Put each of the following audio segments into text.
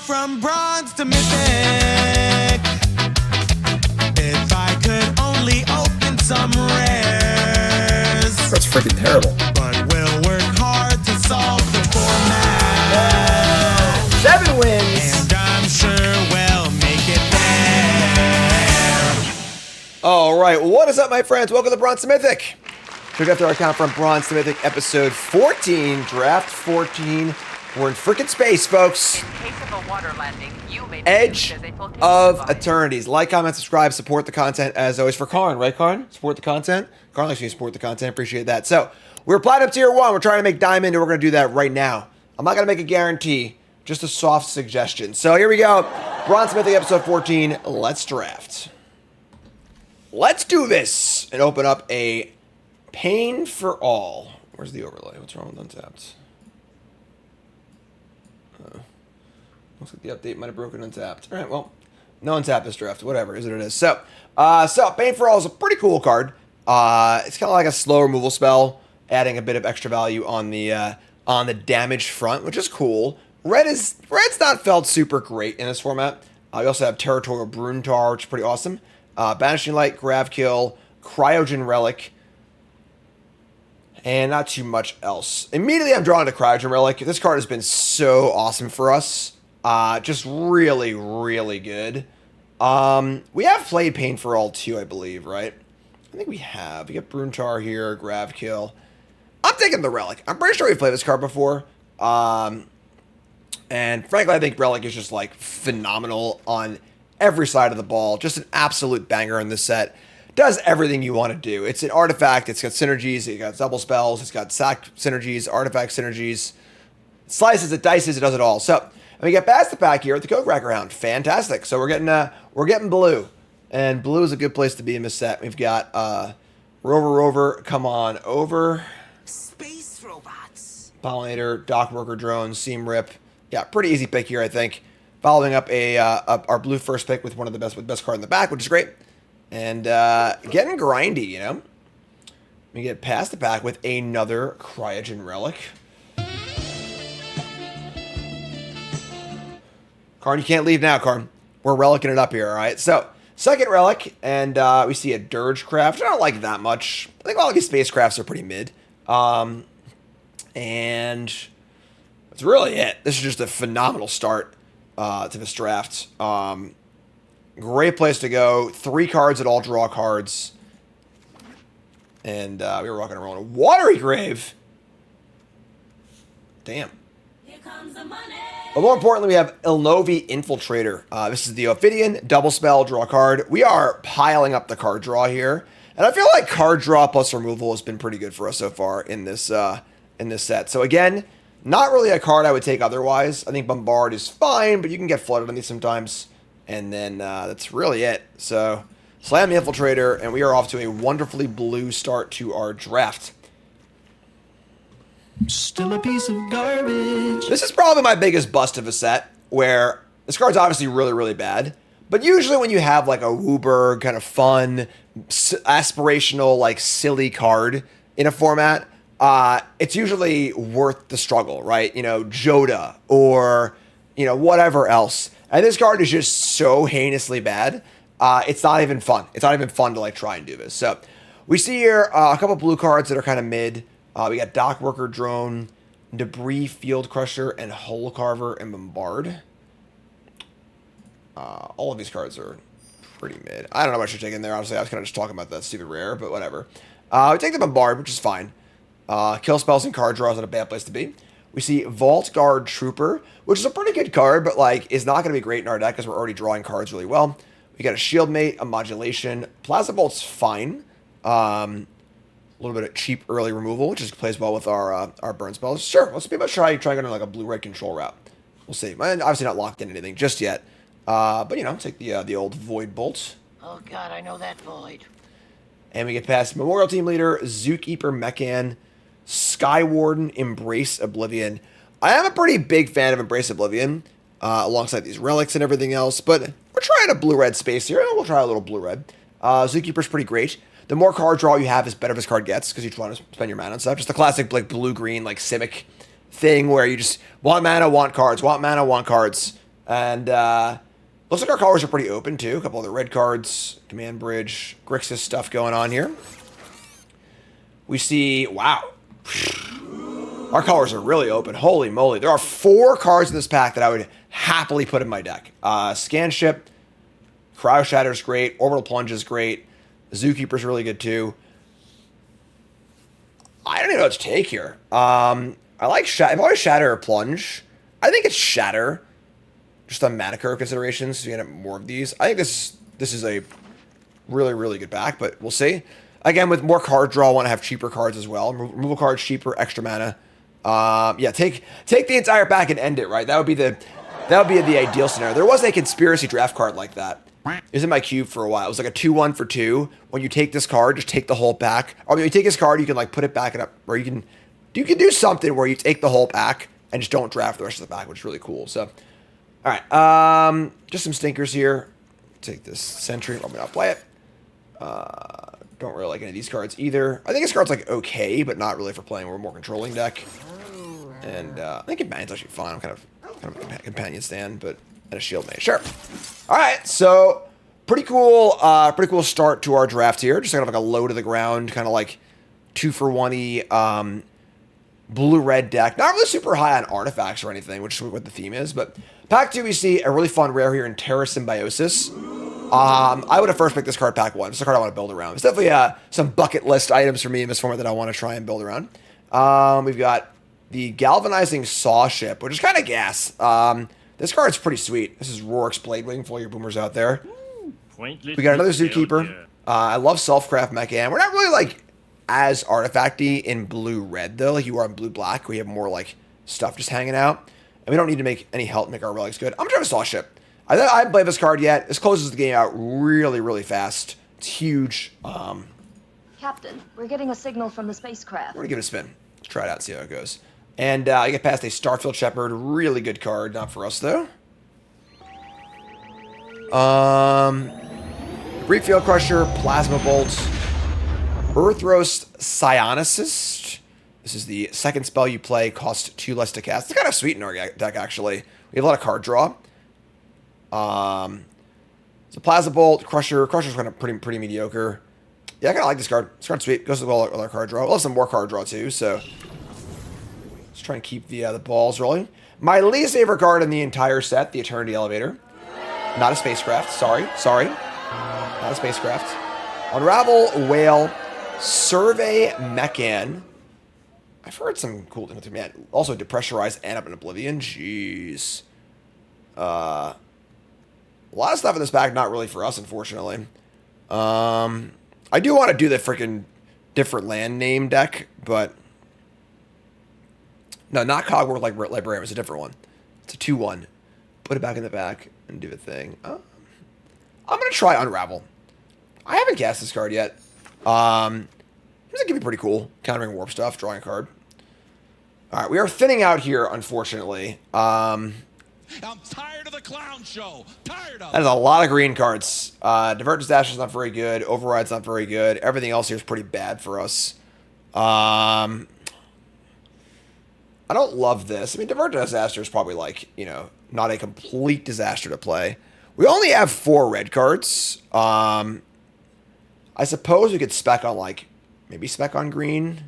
from bronze to mythic. If I could only open some rares. That's freaking terrible. But we'll work hard to solve the format. 7 wins. And I'm sure we'll make it there. All right, what is up, my friends? Welcome to Bronze to Mythic. Check out our account from Bronze to Mythic, episode 14, draft 14. We're in freaking space, folks. In case of a water landing, you may be Edge used as a flotation of device. Eternities. Like, comment, subscribe, support the content as always for Karn, right, Karn? Support the content. Karn likes me to support the content. Appreciate that. So, we're Platinum Tier 1. We're trying to make Diamond, and we're going to do that right now. I'm not going to make a guarantee, just a soft suggestion. So, here we go. Bronze Mythic, episode 14. Let's draft. Let's do this and open up a Pain for All. Where's the overlay? What's wrong with Untapped? Looks like the update might have broken Untapped. All right, well, no Untapped this draft. Whatever, is what it is. So, Pain for All is a pretty cool card. It's kind of like a slow removal spell, adding a bit of extra value on the damage front, which is cool. Red's not felt super great in this format. We also have Territorial Bruntar, which is pretty awesome. Banishing Light, Grav Kill, Cryogen Relic, and not too much else. Immediately, I'm drawn to Cryogen Relic. This card has been so awesome for us. Just really, really good. We have played Pain for All too, I believe, right? I think we have. We got Bruntar here, Grav Kill. I'm taking the Relic. I'm pretty sure we've played this card before. And frankly, I think Relic is just like phenomenal on every side of the ball. Just an absolute banger in this set. Does everything you want to do. It's an artifact. It's got synergies. It's got double spells. It's got sack synergies, artifact synergies. It slices, it dices, it does it all. So, and we get past the pack here at the Code Cracker Hound. Fantastic. So we're getting blue. And blue is a good place to be in this set. We've got Rover, come on over. Space robots. Pollinator, Dock Worker Drone, Seam Rip. Yeah, pretty easy pick here, I think. Following up our blue first pick with one of the best card in the back, which is great. And getting grindy, you know. We get past the pack with another Cryogen Relic. Karn, you can't leave now, Karn. We're relicing it up here, all right? So, second relic, and we see a Dirge Craft. I don't like that much. I think all of these spacecrafts are pretty mid. And that's really it. This is just a phenomenal start to this draft. Great place to go. 3 cards that all draw cards. And we were rocking and rolling. Watery Grave. Damn. Here comes the money. But more importantly, we have Ilnovi Infiltrator. This is the Ophidian, double spell, draw a card. We are piling up the card draw here. And I feel like card draw plus removal has been pretty good for us so far in this set. So again, not really a card I would take otherwise. I think Bombard is fine, but you can get flooded on these sometimes. And then that's really it. So slam the Infiltrator, and we are off to a wonderfully blue start to our draft. Still a piece of garbage. This is probably my biggest bust of a set, where this card's obviously really, really bad. But usually when you have like a Wooburg kind of fun, aspirational, like silly card in a format, it's usually worth the struggle, right? You know, Joda or, you know, whatever else. And this card is just so heinously bad. It's not even fun. It's not even fun to like try and do this. So we see here a couple blue cards that are kind of mid. We got Dock Worker Drone, Debris Field Crusher, and Hole Carver and Bombard. All of these cards are pretty mid. I don't know what you're taking there. Honestly, I was kind of just talking about that stupid rare, but whatever. We take the Bombard, which is fine. Kill spells and card draws not a bad place to be. We see Vault Guard Trooper, which is a pretty good card, but like is not going to be great in our deck because we're already drawing cards really well. We got a Shield Mate, a Modulation. Plasma Bolt's fine. A little bit of cheap early removal, which just plays well with our burn spells. Sure, let's maybe try going on like a blue-red control route. We'll see. I'm obviously not locked in anything just yet. But you know, take the old Void Bolt. Oh god, I know that void. And we get past Memorial Team Leader, Zookeeper Mechan, Skywarden, Embrace Oblivion. I am a pretty big fan of Embrace Oblivion, alongside these relics and everything else, but we're trying a blue-red space here. We'll try a little blue-red. Zookeeper's pretty great. The more card draw you have, is better this card gets, because you want to spend your mana and stuff. Just the classic like blue-green, like Simic thing, where you just want mana, want cards, want mana, want cards. And looks like our colors are pretty open, too. A couple other red cards, Command Bridge, Grixis stuff going on here. We see, wow. Our colors are really open. Holy moly. There are 4 cards in this pack that I would happily put in my deck. Scan Ship, Cryo Shatter is great. Orbital Plunge is great. Zookeeper is really good, too. I don't even know what to take here. I like Shatter. I've always Shatter or Plunge. I think it's Shatter. Just on mana curve considerations, so you get more of these. I think this is a really, really good back, but we'll see. Again, with more card draw, I want to have cheaper cards as well. Removal cards cheaper, extra mana. Yeah, take the entire pack and end it, right? That would be the ideal scenario. There was a conspiracy draft card like that. It was in my cube for a while. It was like a 2-1 for 2. When you take this card, just take the whole pack. Or when you take this card, you can like put it back up, or you can do something where you take the whole pack and just don't draft the rest of the pack, which is really cool. So, all right, just some stinkers here. Take this Sentry. I'm gonna play it. Don't really like any of these cards either. I think this card's like okay, but not really for playing. We're a more controlling deck. And I think Companion's actually fine. I'm kind of a Companion stand, but and a Shield Mage. Sure. All right, so pretty cool start to our draft here. Just kind of like a low to the ground, kind of like 2-for-1-y blue-red deck. Not really super high on artifacts or anything, which is what the theme is. But pack 2, we see a really fun rare here in Terra Symbiosis. I would have first picked this card pack 1. It's a card I want to build around. It's definitely some bucket list items for me in this format that I want to try and build around. We've got the Galvanizing Saw Ship, which is kind of gas. This card's pretty sweet. This is Rorik's Bladewing for all your boomers out there. We got another Zookeeper. I love Selfcraft Mechan. We're not really like as artifacty in blue-red though, like you are in blue-black. We have more like stuff just hanging out, and we don't need to make any help to make our relics good. I'm trying to Saw Ship. I haven't played this card yet. This closes the game out really, really fast. It's huge. Captain, we're getting a signal from the spacecraft. We're gonna give it a spin. Let's try it out and see how it goes. And I get past a Starfield Shepherd. Really good card. Not for us, though. Brief Field Crusher, Plasma Bolt, Earthroast Psionicist. This is the second spell you play. Costs 2 less to cast. It's kind of sweet in our deck, actually. We have a lot of card draw. So Plasma Bolt, Crusher. Crusher's kind of pretty mediocre. Yeah, I kind of like this card. This card's sweet. Goes well with our card draw. We'll have some more card draw, too, so... Let's try and keep the balls rolling. My least favorite card in the entire set, the Eternity Elevator. Not a spacecraft. Sorry. Not a spacecraft. Unravel, Whale, Survey, Mechan. I've heard some cool things. Man, also Depressurize and Up in Oblivion. Jeez. A lot of stuff in this pack, not really for us, unfortunately. I do want to do the freaking different land name deck, but... No, not Cogworth like Librarian. It's a different one. It's a 2-1. Put it back in the back and do the thing. I'm going to try Unravel. I haven't cast this card yet. It's going to be pretty cool. Countering warp stuff, drawing a card. All right, we are thinning out here, unfortunately. I'm tired of the clown show. Tired of it. That is a lot of green cards. Divert Disaster is not very good. Override's not very good. Everything else here is pretty bad for us. I don't love this. I mean, Divert Disaster is probably like, not a complete disaster to play. We only have 4 red cards. I suppose we could spec on like, maybe spec on green.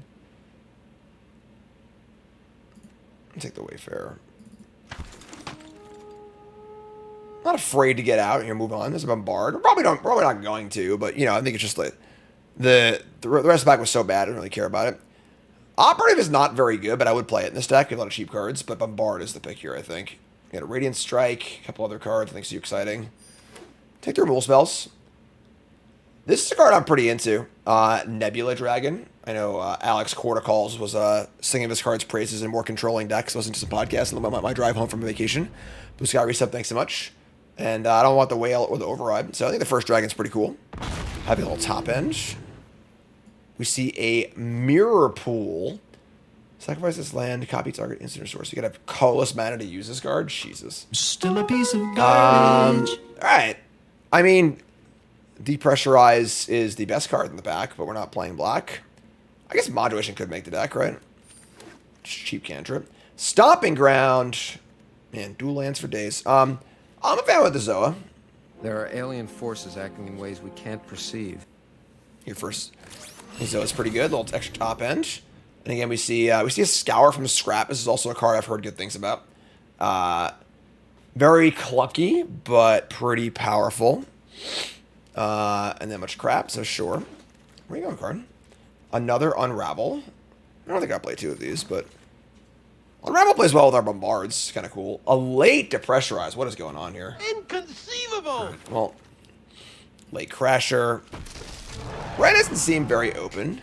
I'll take the Wayfarer. Not afraid to get out and move on. There's a Bombard. We're probably not going to, but I think it's just like the rest of the pack was so bad I don't really care about it. Operative is not very good, but I would play it in this deck. We have a lot of cheap cards, but Bombard is the pick here, I think. We got a Radiant Strike, a couple other cards I think is exciting. Take the removal spells. This is a card I'm pretty into. Nebula Dragon. I know Alex Corticalls was singing this card's praises in more controlling decks. Listening to some podcasts on my drive home from vacation. Blue Sky Reset, thanks so much. And I don't want the Whale or the Override, so I think the first Dragon's pretty cool. Having a little top end. We see a Mirror Pool. Sacrifice this land, copy target instant source. You gotta have colorless mana to use this card. Jesus. Still a piece of garbage. Alright. I mean, Depressurize is the best card in the back, but we're not playing black. I guess Modulation could make the deck, right? Just cheap cantrip. Stomping Ground. Man, dual lands for days. I'm a fan with the Zoa. There are alien forces acting in ways we can't perceive. Here first. Zoa's pretty good. Little extra top end. And again, we see a Scour from Scrap. This is also a card I've heard good things about. Very clunky, but pretty powerful. And then much crap, so sure. Where you going, card? Another Unravel. I don't think I play two of these, but Unravel plays well with our Bombards. Kind of cool. A late Depressurize. What is going on here? Inconceivable! Well, late Crasher. Red doesn't seem very open.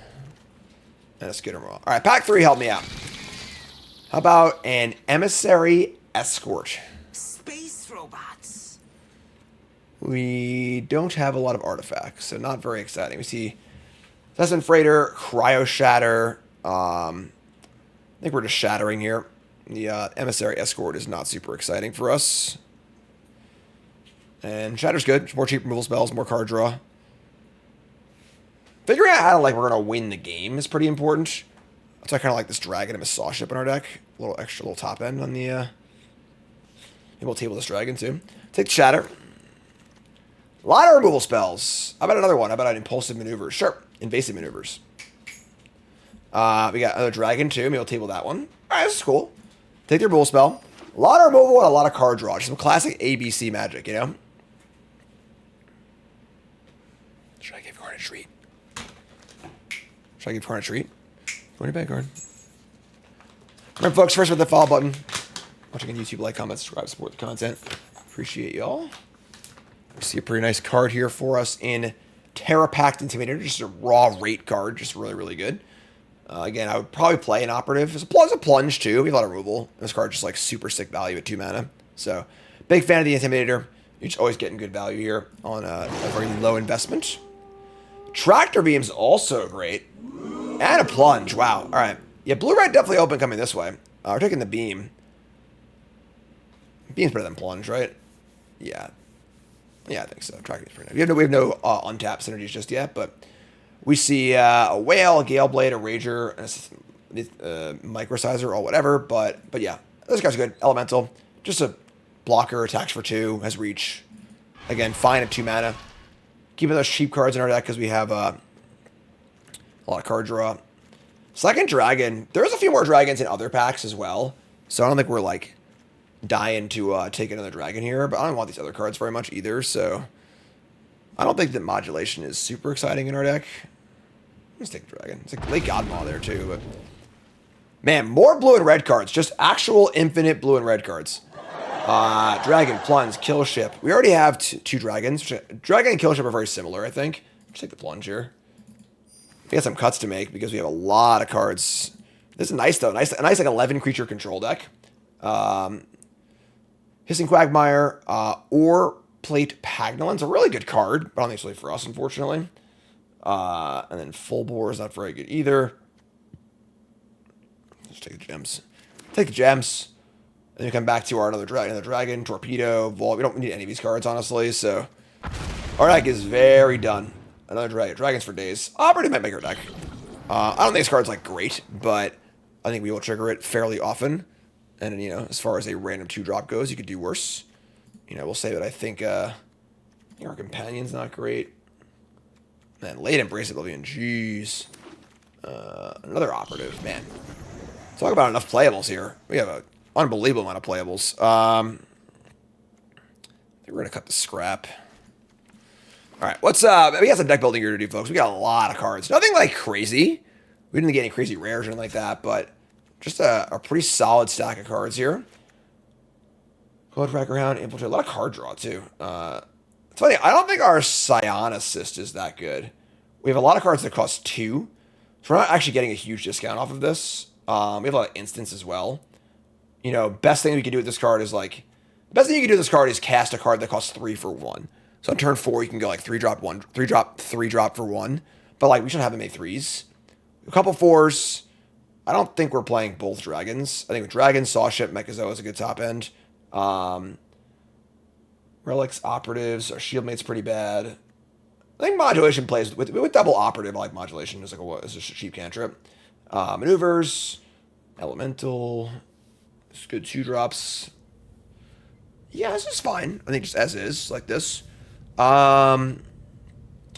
And a Skittermaw. All right, pack 3, help me out. How about an Emissary Escort? Space robots. We don't have a lot of artifacts, so not very exciting. We see Assassin Freighter, Cryo Shatter. I think we're just shattering here. The Emissary Escort is not super exciting for us. And Shatter's good. More cheap removal spells, more card draw. Figuring out how we're gonna win the game is pretty important. That's why I kind of like this Dragon and a Saw Ship in our deck. A little extra, little top end on the. Maybe we'll table this Dragon too. Take the Shatter. A lot of removal spells. How about another one? How about an Impulsive Maneuvers? Sure. Invasive Maneuvers. We got another Dragon too. Maybe we'll table that one. All right, this is cool. Take the removal spell. A lot of removal and a lot of card draw. Just some classic ABC magic, you know? Should I give Card a treat? Should I give Card a treat? Go in your bag, Card. Remember, folks, first with the follow button. Watching on YouTube, like, comment, subscribe, support the content. Appreciate y'all. We see a pretty nice card here for us in Terra Pact Intimidator. Just a raw rate card. Just really, really good. Again, I would probably play an Operative. It's a plunge, too. We have a lot of removal. This card just, like, super sick value at 2 mana. So, big fan of the Intimidator. You're just always getting good value here on a very low investment. Tractor Beam's also great. And a plunge. Wow. All right. Yeah, blue-red definitely open coming this way. We're taking the Beam. Beam's better than plunge, right? Yeah. Yeah, I think so. Tracking is pretty nice. We have no untapped synergies just yet, but we see a Whale, a Galeblade, a Rager, a Microsizer, or whatever. But yeah, this guy's good. Elemental, just a blocker, attacks for 2, has reach. Again, fine at 2 mana. Keeping those cheap cards in our deck because we have a lot of card draw. Second Dragon. There's a few more dragons in other packs as well, so I don't think we're like dying to take another dragon here, but I don't want these other cards very much either, so I don't think that modulation is super exciting in our deck. Let's take the dragon. It's like Lake Godmaw there too, but man, more blue and red cards. Just actual infinite blue and red cards. Dragon, plunge, kill ship. We already have 2 dragons. Dragon and kill ship are very similar, I think. Let's take the plunge here. We got some cuts to make because we have a lot of cards. This is nice though. A nice like 11 creature control deck. Hissing Quagmire, or Plate Pagnolon's a really good card, but I don't think it's really for us, unfortunately. And then Full Bore is not very good either. Let's take the gems. Take the gems. And then we come back to our another dragon, Torpedo, Vault. We don't need any of these cards, honestly, so our deck is very done. Another dragon. Dragons for days. Operative might make our deck. I don't think this card's like great, but I think we will trigger it fairly often. And, you know, as far as a random 2-drop goes, you could do worse. You know, we'll say that I think our Companion's not great. Man, late Embrace Oblivion, jeez. Another Operative, man. Talk about enough playables here. We have an unbelievable amount of playables. I think we're going to cut the scrap. All right, what's up? We got some deck building here to do, folks. We got a lot of cards. Nothing like crazy. We didn't get any crazy rares or anything like that, but just a pretty solid stack of cards here. Code Cracker Hound, Infiltrate. A lot of card draw, too. It's funny, I don't think our Scion Assist is that good. We have a lot of cards that cost 2. So we're not actually getting a huge discount off of this. We have a lot of instants as well. You know, best thing we can do with this card is like... The best thing you can do with this card is cast a card that costs 3 for 1. So on turn 4, you can go like 3-drop, 3-drop, 3-drop for 1. But like, we should have them make 3s. A couple 4s. I don't think we're playing both dragons. I think with Dragon, Saw Ship, Mechazoa is a good top end. Relics, Operatives, our Shieldmate's pretty bad. I think Modulation plays with double Operative. I like Modulation as like as a cheap cantrip. Maneuvers, Elemental, it's good 2-drops. Yeah, this is fine. I think just as is, like this. I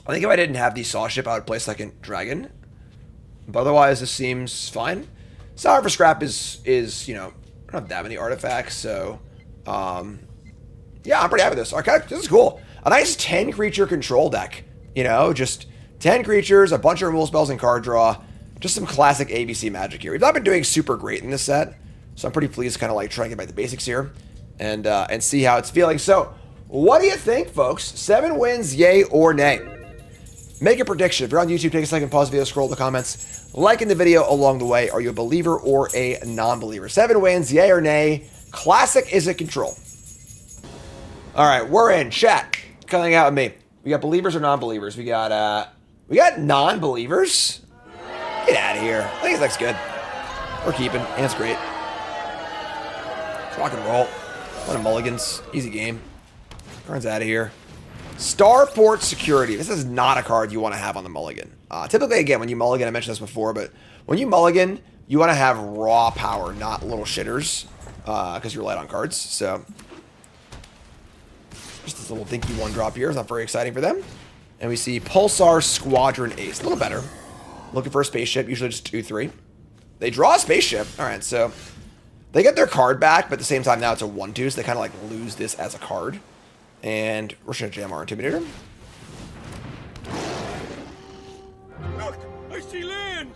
think if I didn't have the Saw Ship, I would play second Dragon. But otherwise, this seems fine. Sour for Scrap is you know, I don't have that many artifacts, so yeah, I'm pretty happy with this. Okay, this is cool. A nice 10 creature control deck. You know, just 10 creatures, a bunch of removal spells and card draw. Just some classic ABC Magic here. We've not been doing super great in this set, so I'm pretty pleased to kind of like try and get back to basics here and see how it's feeling. So, what do you think, folks? 7 wins, yay or nay? Make a prediction. If you're on YouTube, take a second, pause the video, scroll the comments, like in the video along the way. Are you a believer or a non-believer? 7 wins, yay or nay? Classic is it control? All right, we're in. Chat, coming out with me. We got believers or non-believers? We got non-believers. Get out of here. I think this looks good. We're keeping, and it's great. Let's rock and roll. One of mulligans. Easy game. Card's out of here. Starport Security. This is not a card you want to have on the mulligan. Typically, again, when you mulligan, I mentioned this before, but when you mulligan, you want to have raw power, not little shitters, because you're light on cards. So, just this little dinky 1-drop here is not very exciting for them. And we see Pulsar Squadron Ace. A little better. Looking for a spaceship, usually just 2-3. They draw a spaceship. All right, so they get their card back, but at the same time, now it's a 1-2, so they kind of like lose this as a card. And we're just going to jam our Intimidator. Look, I see land.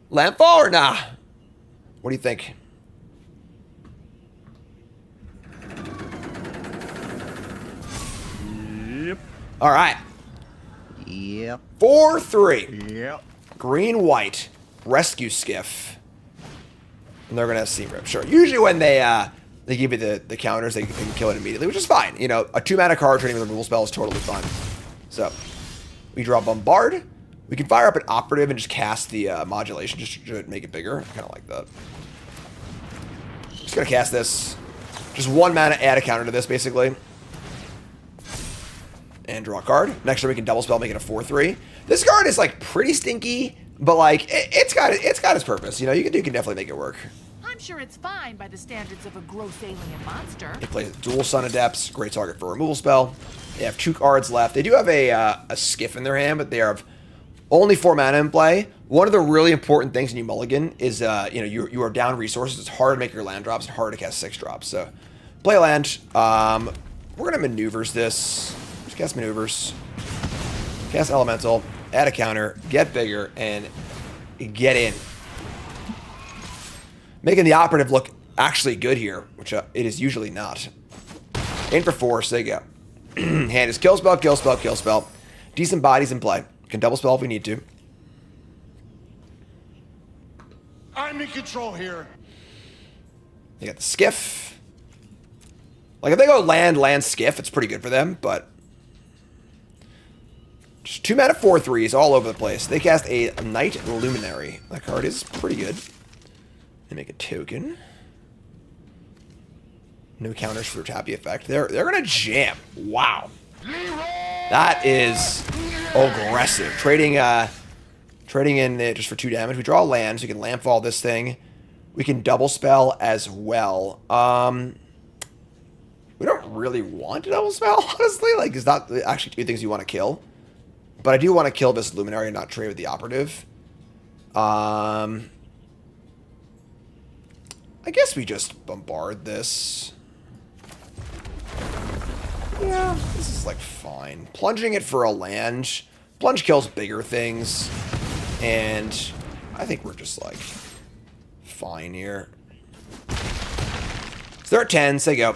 Landfall or nah? What do you think? Yep. All right. Yep. 4-3. Yep. Green, white. Rescue Skiff. And they're going to have Seam Rip. Sure. Usually when they give you the counters, they can kill it immediately, which is fine. You know, a 2-mana card trading with a removal spell is totally fine. So, we draw Bombard. We can fire up an Operative and just cast the Modulation just to make it bigger. I kind of like that. Just going to cast this. Just 1 mana, add a counter to this, basically. And draw a card. Next turn, we can double spell, make it a 4-3. This card is, like, pretty stinky, but, like, it's got its purpose. You know, you can definitely make it work. I'm sure it's fine by the standards of a gross alien monster. They play Dual Sun Adepts, great target for a removal spell. They have 2 cards left. They do have a Skiff in their hand, but they have only 4 mana in play. One of the really important things in you mulligan is, you know, you are down resources. It's hard to make your land drops and hard to cast 6 drops. So, play a land. We're going to maneuvers this. Just cast maneuvers. Cast Elemental. Add a counter. Get bigger. And get in. Making the Operative look actually good here, which it is usually not. In for 4, so there you go. Hand is kill spell, kill spell, kill spell. Decent bodies in play. Can double spell if we need to. I'm in control here. They got the Skiff. Like, if they go land, Skiff, it's pretty good for them, but just 2 mana 4/3s all over the place. They cast a Night Luminary. That card is pretty good. They make a token. No counters for Tappy effect. They're gonna jam. Wow. That is aggressive. Trading in it just for 2 damage. We draw a land, so we can landfall this thing. We can double spell as well. We don't really want to double spell, honestly. Like, it's not actually 2 things you want to kill. But I do want to kill this Luminary and not trade with the Operative. I guess we just bombard this. Yeah, this is like fine. Plunging it for a land. Plunge kills bigger things. And I think we're just like fine here. So they're at 10, so they go.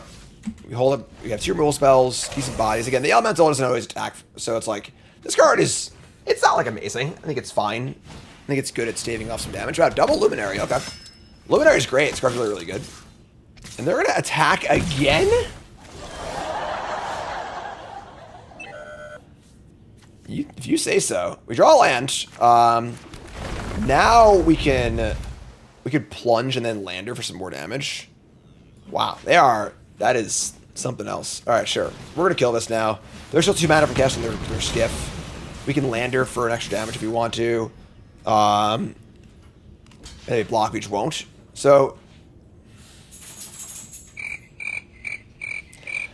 We hold up, we have 2 removal spells, decent bodies. Again, the Elemental doesn't always attack, so it's like, this card is, it's not like amazing. I think it's fine. I think it's good at staving off some damage. Wow, double Luminary, okay. Luminary is great. This card's really, really good. And they're going to attack again? If you say so. We draw a land. Now we could plunge and then lander for some more damage. Wow, that is something else. All right, sure. We're going to kill this now. There's still 2 mana from casting their Skiff. We can lander for an extra damage if we want to. Maybe block, we just won't. So,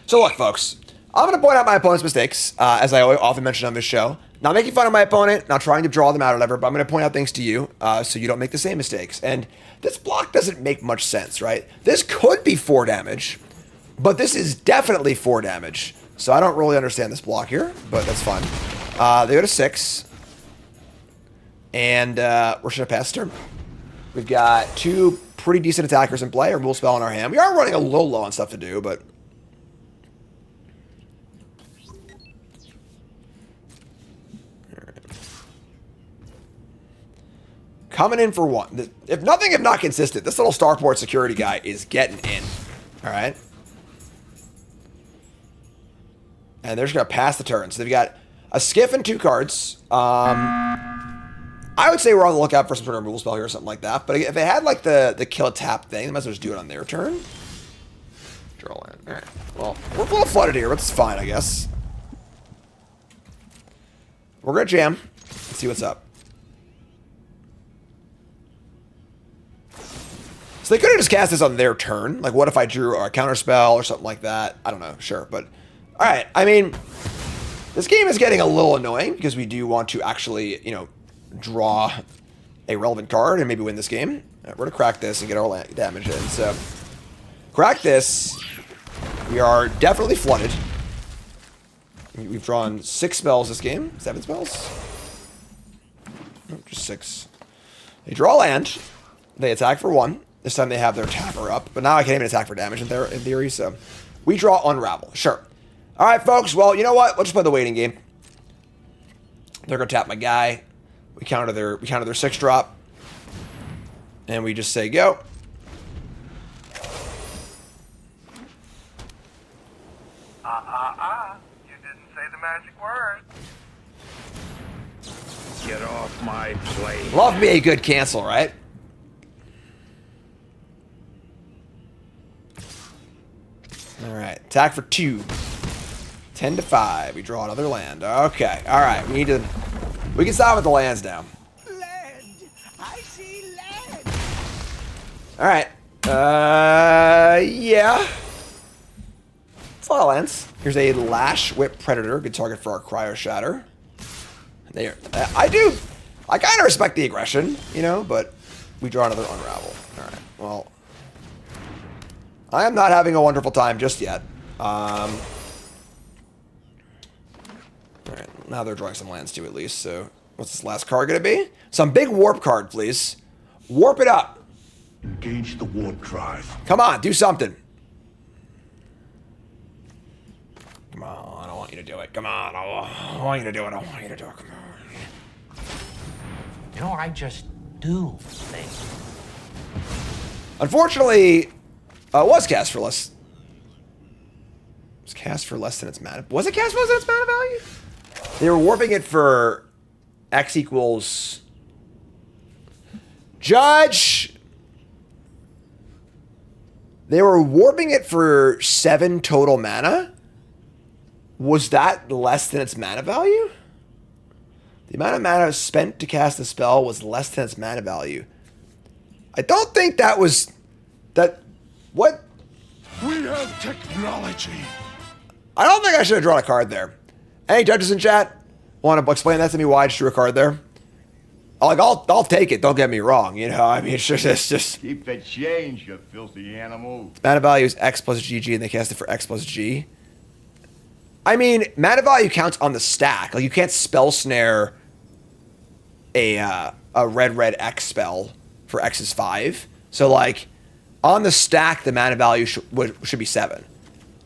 So look, folks, I'm going to point out my opponent's mistakes, as I often mention on this show. Not making fun of my opponent, not trying to draw them out or whatever, but I'm going to point out things to you so you don't make the same mistakes. And this block doesn't make much sense, right? This could be 4 damage, but this is definitely 4 damage. So I don't really understand this block here, but that's fine. They go to 6. And we're just going to pass turn. We've got 2 pretty decent attackers in play, a rule spell in our hand. We are running a little low on stuff to do, but... Coming in for 1. If nothing, if not consistent, this little starport security guy is getting in. All right. And they're just going to pass the turn. So they've got a skiff and 2 cards. I would say we're on the lookout for some sort of removal spell here or something like that. But if they had like the kill a tap thing, they might as well just do it on their turn. Draw land. All right. Well, we're a little flooded here, but it's fine, I guess. We're going to jam. Let's see what's up. So they could have just cast this on their turn. Like, what if I drew a counterspell or something like that? I don't know. Sure. But, all right. I mean, this game is getting a little annoying because we do want to actually, you know, draw a relevant card and maybe win this game. Right, we're going to crack this and get our damage in. So, crack this. We are definitely flooded. We've drawn 6 spells this game. 7 spells? No, just 6. They draw land. They attack for 1. This time they have their tapper up, but now I can't even attack for damage in theory, so we draw Unravel. Sure. All right, folks. Well, you know what? Let's just play the waiting game. They're going to tap my guy. We counter their 6-drop, and we just say go. You didn't say the magic word. Get off my plate. Love me a good cancel, right? All right, attack for 2. 10 to 5. We draw another land. Okay, all right. We can stop with the lands now. Land! I see land! All right. Yeah. It's a lot of lands. Here's a Lash Whip Predator. Good target for our Cryo Shatter. There. I kind of respect the aggression, you know, but we draw another Unravel. All right. Well, I am not having a wonderful time just yet. All right. Now they're drawing some lands too, at least. So, what's this last card going to be? Some big warp card, please. Warp it up. Engage the warp drive. Come on, do something. Come on, I want you to do it. Come on, I want you to do it. I want you to do it. Come on. You know, I just do things. Unfortunately, it was cast for less. It was cast for less than its mana. Was it cast for less than its mana value? They were warping it for X equals... Judge! They were warping it for 7 total mana? Was that less than its mana value? The amount of mana spent to cast the spell was less than its mana value. I don't think that was... That... What? We have technology. I don't think I should have drawn a card there. Any judges in chat want to explain that to me why I just drew a card there? Like, I'll take it, don't get me wrong, you know? I mean, it's just... Keep the change, you filthy animal. Mana value is X plus GG, and they cast it for X plus G. I mean, mana value counts on the stack. Like, you can't spell snare a red X spell for X is 5. So, like, on the stack, the mana value should be 7.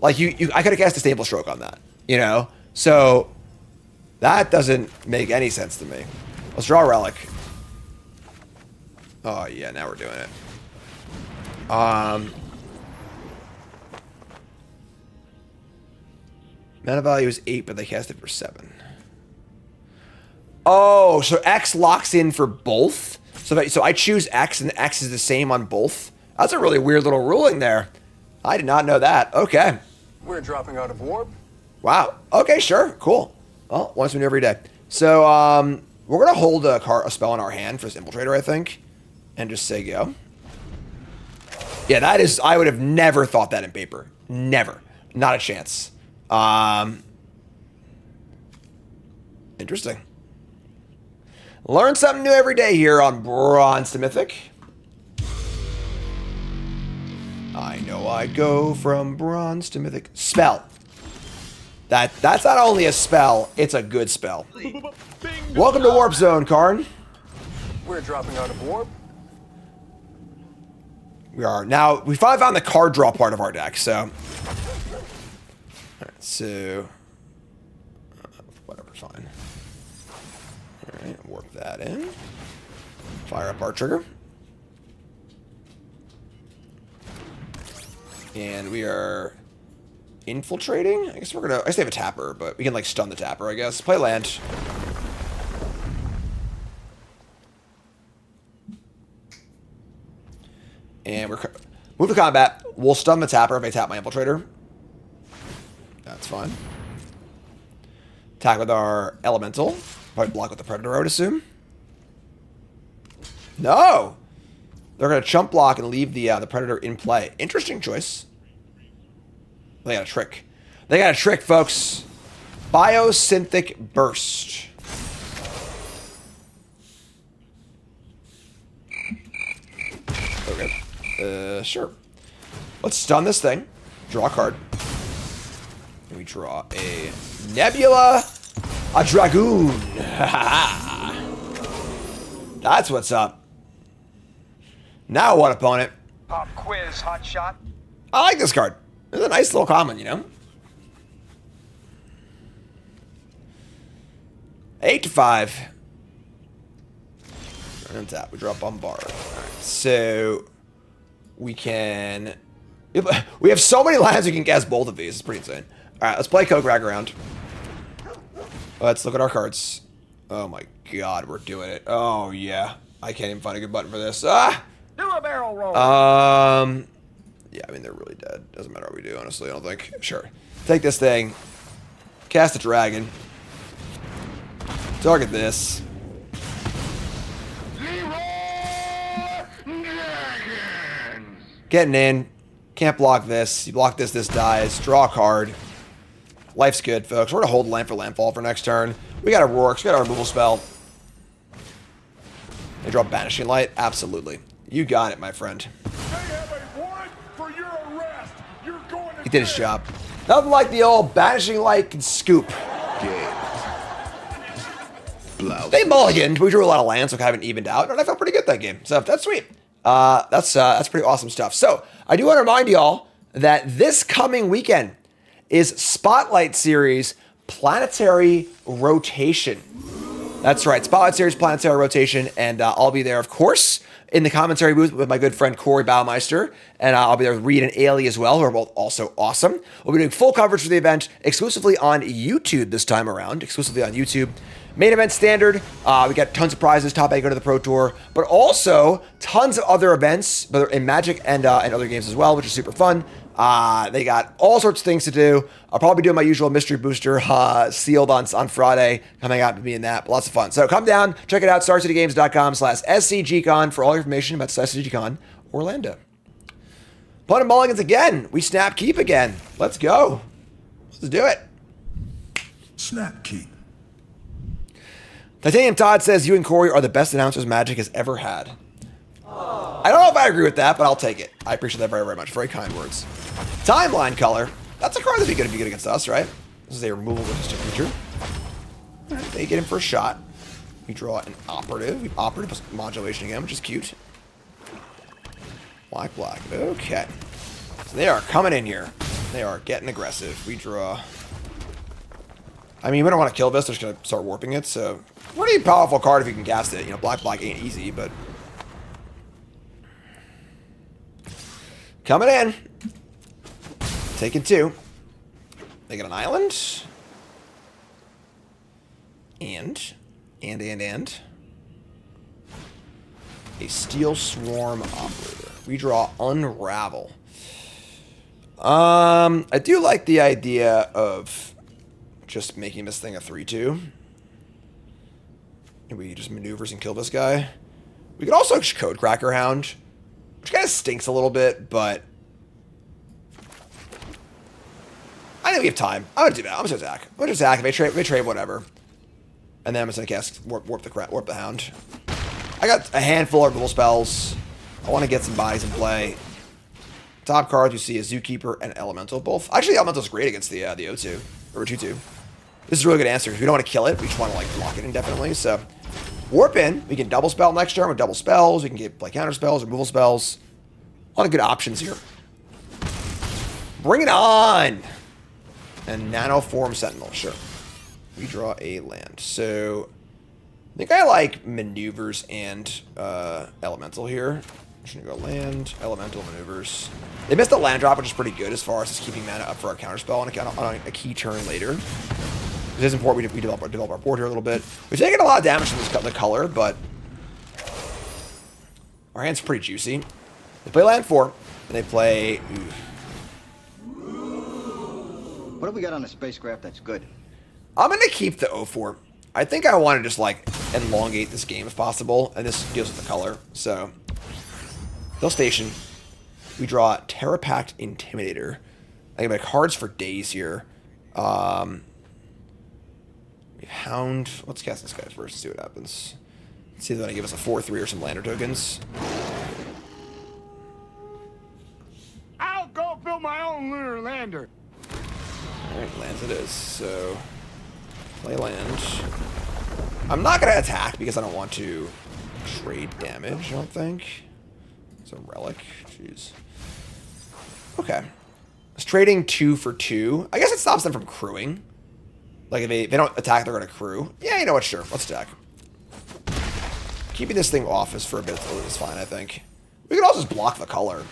Like, I could have cast a Stable Stroke on that, you know? So, that doesn't make any sense to me. Let's draw a Relic. Oh, yeah, now we're doing it. Mana value is 8, but they cast it for 7. Oh, so X locks in for both? So I choose X, and X is the same on both? That's a really weird little ruling there. I did not know that. Okay. We're dropping out of warp. Wow. Okay, sure. Cool. Well, once we do every day. So, we're going to hold a spell in our hand for this Infiltrator, I think, and just say go. Yeah, that is... I would have never thought that in paper. Never. Not a chance. Interesting. Learn something new every day here on Bronze to Mythic. I know I go from Bronze to Mythic. Spell. That's not only a spell, it's a good spell. Welcome to Warp Zone, Karn. We're dropping out of warp. We are. Now, we finally found the card draw part of our deck, so... Alright, so... whatever, fine. Alright, warp that in. Fire up our trigger. And we are... infiltrating? I guess we're gonna... I guess they have a tapper, but we can, like, stun the tapper, I guess. Play land. And we're... move to combat. We'll stun the tapper if I tap my infiltrator. That's fine. Attack with our elemental. Probably block with the predator, I would assume. No! They're going to chump block and leave the predator in play. Interesting choice. They got a trick. They got a trick, folks. Biosynthetic Burst. Okay. Sure. Let's stun this thing. Draw a card. And we draw a Nebula, a Dragoon. That's what's up. Now what, opponent? Pop quiz, hot shot. I like this card. It's a nice little common, you know? 8-5. And tap. We draw Bombard. Alright, so we can... we have so many lands we can guess both of these. It's pretty insane. Alright, let's play Coke Rag around. Let's look at our cards. Oh my god, we're doing it. Oh yeah. I can't even find a good button for this. Ah! Do a barrel roll. Yeah, I mean, they're really dead. Doesn't matter what we do, honestly, I don't think. Sure. Take this thing. Cast a dragon. Target this. Getting in. Can't block this. You block this, this dies. Draw a card. Life's good, folks. We're going to hold land for landfall for next turn. We got our Rorks. We got our removal spell. They draw Banishing Light? Absolutely. You got it, my friend. He did his job. Nothing like the old Banishing Light can scoop. They mulliganed. We drew a lot of lands, so we haven't evened out, and I felt pretty good that game. So that's sweet. That's pretty awesome stuff. So I do want to remind y'all that this coming weekend is Spotlight Series Planetary Rotation. That's right, Spotlight Series Planetary Rotation, and I'll be there, of course, in the commentary booth with my good friend Corey Baumeister, and I'll be there with Reed and Ailey as well, who are both also awesome. We'll be doing full coverage for the event exclusively on YouTube this time around, exclusively on YouTube. Main event standard, we got tons of prizes, top 8 go to the Pro Tour, but also tons of other events, whether in Magic and other games as well, which is super fun. They got all sorts of things to do. I'll probably do my usual mystery booster sealed on Friday. Come hang out with me in that. But lots of fun. So come down, check it out, StarCityGames.com/SCGCon for all your information about SCGCon Orlando. Opponent mulligans again. We snap keep again. Let's go. Let's do it. Snap keep. Titanium Todd says you and Corey are the best announcers Magic has ever had. I don't know if I agree with that, but I'll take it. I appreciate that very, very much. Very kind words. Timeline Color. That's a card that'd be good against us, right? This is a removal resistant creature. All right, they get him for a shot. We draw an operative. We operative plus modulation again, which is cute. Black, black. Okay. So they are coming in here. They are getting aggressive. We draw... I mean, we don't want to kill this. They're just going to start warping it, so... Pretty powerful card if you can cast it. You know, black, black ain't easy, but... Coming in. Taking 2. They get an island. And. A Steel Swarm Operator. We draw Unravel. I do like the idea of just making this thing a 3-2. We just maneuvers and kill this guy. We could also Code Cracker Hound, which kind of stinks a little bit, but think we have time. I'm gonna do that. I'm just gonna attack. I'm gonna attack. If they trade, whatever. And then I'm just gonna cast warp the Hound. I got a handful of removal spells. I want to get some bodies in play. Top cards you see is Zookeeper and Elemental. Both. Actually, Elemental's great against the O2 or 2/2. This is a really good answer. If we don't want to kill it, we just want to like block it indefinitely. So warp in. We can double spell next turn with double spells. We can get like counter spells, removal spells. A lot of good options here. Bring it on! And Nanoform Sentinel, sure. We draw a land. So I think I like maneuvers and elemental here. I'm just gonna go land, elemental, maneuvers. They missed the land drop, which is pretty good as far as just keeping mana up for our counterspell on a key turn later. It is important we develop our board here a little bit. We're taking a lot of damage from the color, but our hand's pretty juicy. They play land 4, and they play. What have we got on the spacecraft that's good? I'm gonna keep the 0-4. I think I want to just like elongate this game if possible, and this deals with the color. So they'll station. We draw Terra Pact Intimidator. I get my cards for days here. We have Hound. Let's cast this guy first and see what happens. Let's see if they're gonna give us a 4/3 or some lander tokens. I'll go build my own lunar lander. Alright, lands it is. So play land. I'm not gonna attack because I don't want to trade damage, I don't think. It's a relic. Jeez. Okay. It's trading 2 for 2. I guess it stops them from crewing. Like, if they don't attack, they're going to crew. Yeah, you know what? Sure. Let's attack. Keeping this thing off is for a bit is fine, I think. We can also just block the color.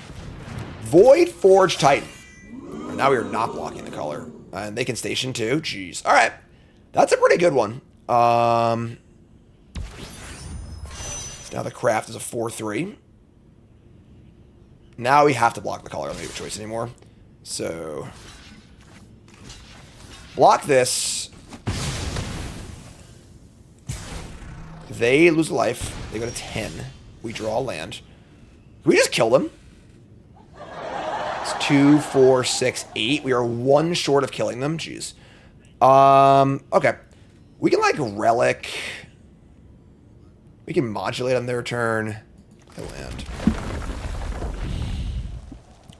Void Forge Titan. Now we are not blocking the color. And they can station too. Jeez. All right. That's a pretty good one. So now the craft is a 4/3. Now we have to block the color. I don't have a choice anymore. So block this. They lose a life. They go to 10. We draw a land. Can we just kill them? It's 2, 4, 6, 8. We are 1 short of killing them. Jeez. Okay. We can like relic. We can modulate on their turn. I land.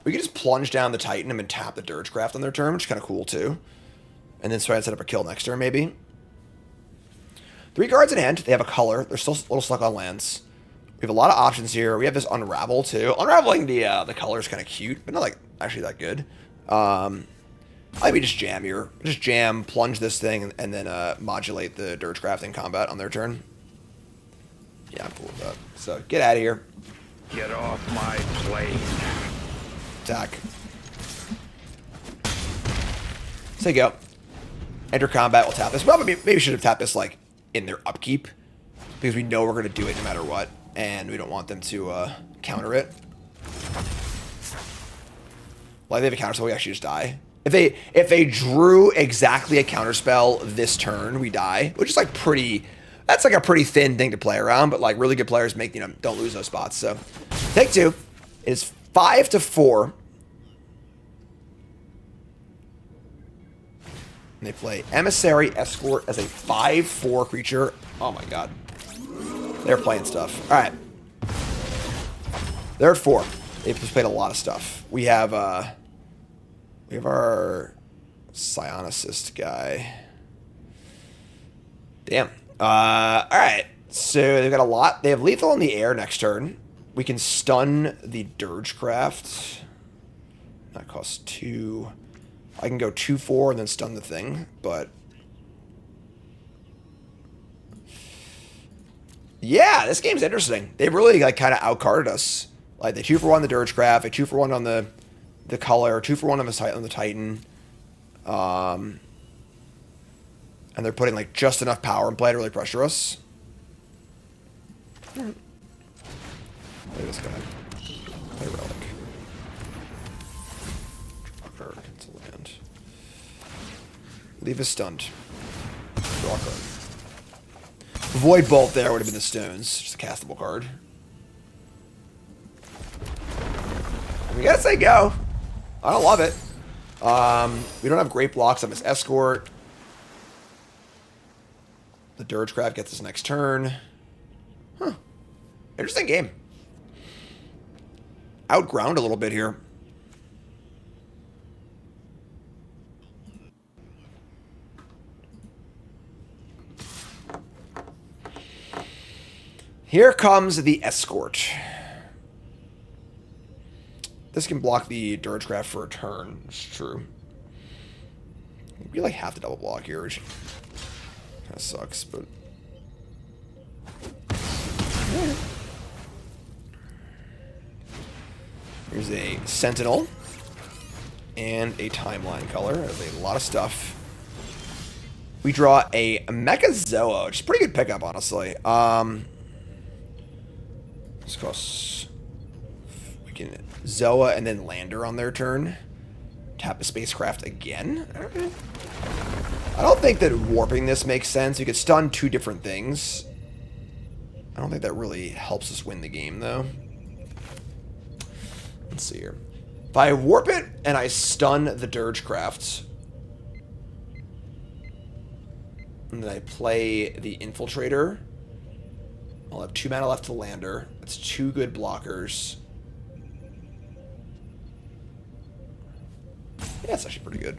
We can just plunge down the Titan and tap the Dirgecraft on their turn, which is kind of cool too. And then try to set up a kill next turn, maybe. 3 cards in hand. They have a color. They're still a little stuck on lands. We have a lot of options here. We have this Unravel too. Unraveling the color is kind of cute, but not like actually that good. I think we just jam here. Just jam, plunge this thing, and then modulate the Dirgecraft in combat on their turn. Yeah, I'm cool with that. So get out of here. Get off my plane. Attack. So you go. Enter combat. We'll tap this. Well, maybe we should have tapped this like in their upkeep because we know we're going to do it no matter what, and we don't want them to counter it. Like they have a counter spell, we actually just die. If they drew exactly a counter spell this turn, we die, which is like pretty. That's like a pretty thin thing to play around, but like really good players make don't lose those spots. So take 2. It is 5-4. And they play Emissary Escort as a 5/4 creature. Oh my god. They're playing stuff. Alright. They're at 4. They've just played a lot of stuff. We have our Psionicist guy. Damn. Alright. So they've got a lot. They have lethal in the air next turn. We can stun the Dirgecraft. That costs 2. I can go 2/4 and then stun the thing, but yeah, this game's interesting. They really like kind of outcarded us. Like they 2-for-1 the Dirgecraft, they 2-for-1 on the color, 2-for-1 on the Titan, and they're putting like just enough power in play to really pressure us. Look at this guy. Play relic. Cancel land. Leave us stunned. Draw a card. Void Bolt there would have been the stones. Just a castable card. We gotta say go. I don't love it. We don't have great blocks on this escort. The Dirgecraft gets us next turn. Huh. Interesting game. Outground a little bit here. Here comes the escort. This can block the Dirgecraft for a turn. It's true. We like have to double block here, which kind of sucks, but. Here's a Sentinel and a Timeline color. There's a lot of stuff. We draw a Mechazoa, which is a pretty good pickup, honestly. This costs. We can Zoa and then Lander on their turn. Tap a spacecraft again. Right. I don't think that warping this makes sense. You could stun two different things. I don't think that really helps us win the game, though. Let's see here. If I warp it and I stun the Dirgecraft, and then I play the Infiltrator, I'll have 2 mana left to Lander. That's 2 good blockers. Yeah, it's actually pretty good.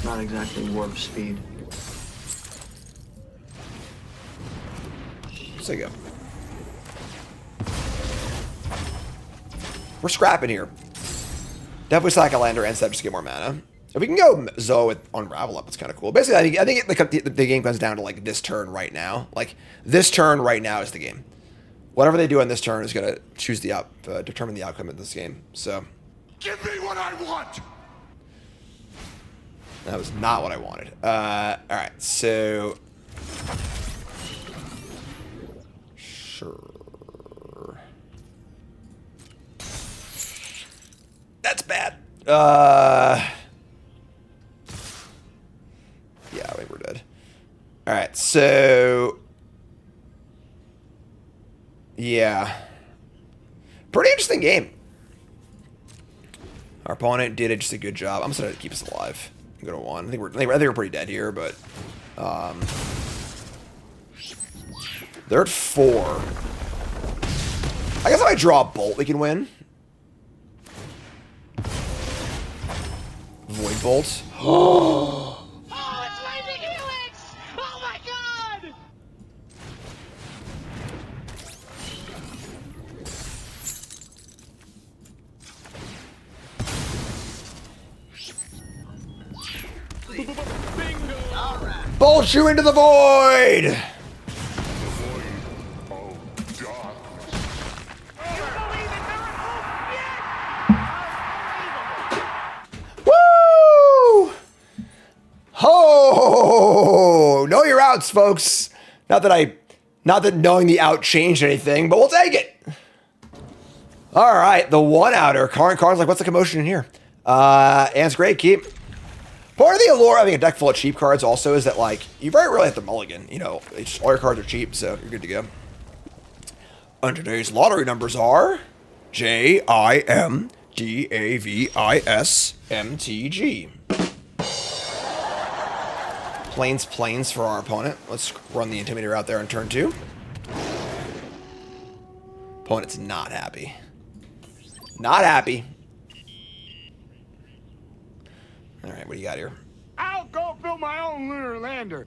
Not exactly warp speed. There you go. We're scrapping here. Definitely sack a Lander and just get more mana. If we can go Zoe with Unravel Up, it's kind of cool. Basically, I think the game comes down to like this turn right now. Like this turn right now is the game. Whatever they do on this turn is gonna choose the determine the outcome of this game. So. Give me what I want. That was not what I wanted. All right, so. Sure. That's bad. Yeah, I think we're dead. All right, so yeah, pretty interesting game. Our opponent did just a good job. I'm just gonna keep us alive. Go to 1. I think we're pretty dead here, but they're at 4. I guess if I draw a Bolt, we can win. Void Bolt. Oh, it's lightning helix! Oh my god! Bingo! All right. Bolt you into the void! Oh, know your outs, folks. Not that knowing the out changed anything, but we'll take it. All right, the 1-outer. Karn's like, what's the commotion in here? Ant's great, keep. Part of the allure of having a deck full of cheap cards also is that, like, you very rarely have to mulligan. You know, all your cards are cheap, so you're good to go. And today's lottery numbers are JIMDAVIS MTG. Plains for our opponent. Let's run the Intimidator out there on turn 2. Opponent's not happy. Not happy. Alright, what do you got here? I'll go build my own lunar lander.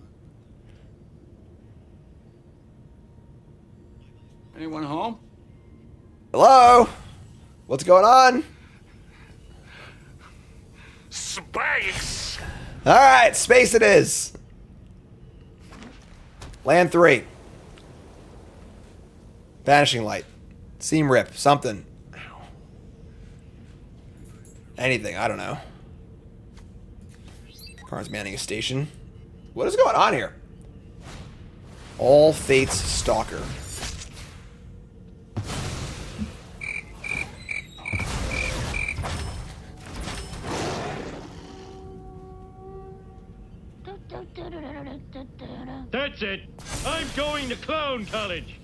Anyone home? Hello? What's going on? Space! Alright, space it is. Land 3. Vanishing Light. Seam Rip. Something. Ow. Anything. I don't know. Karn's manning a station. What is going on here? All Fates Stalker. That's it. I'm going to clown college.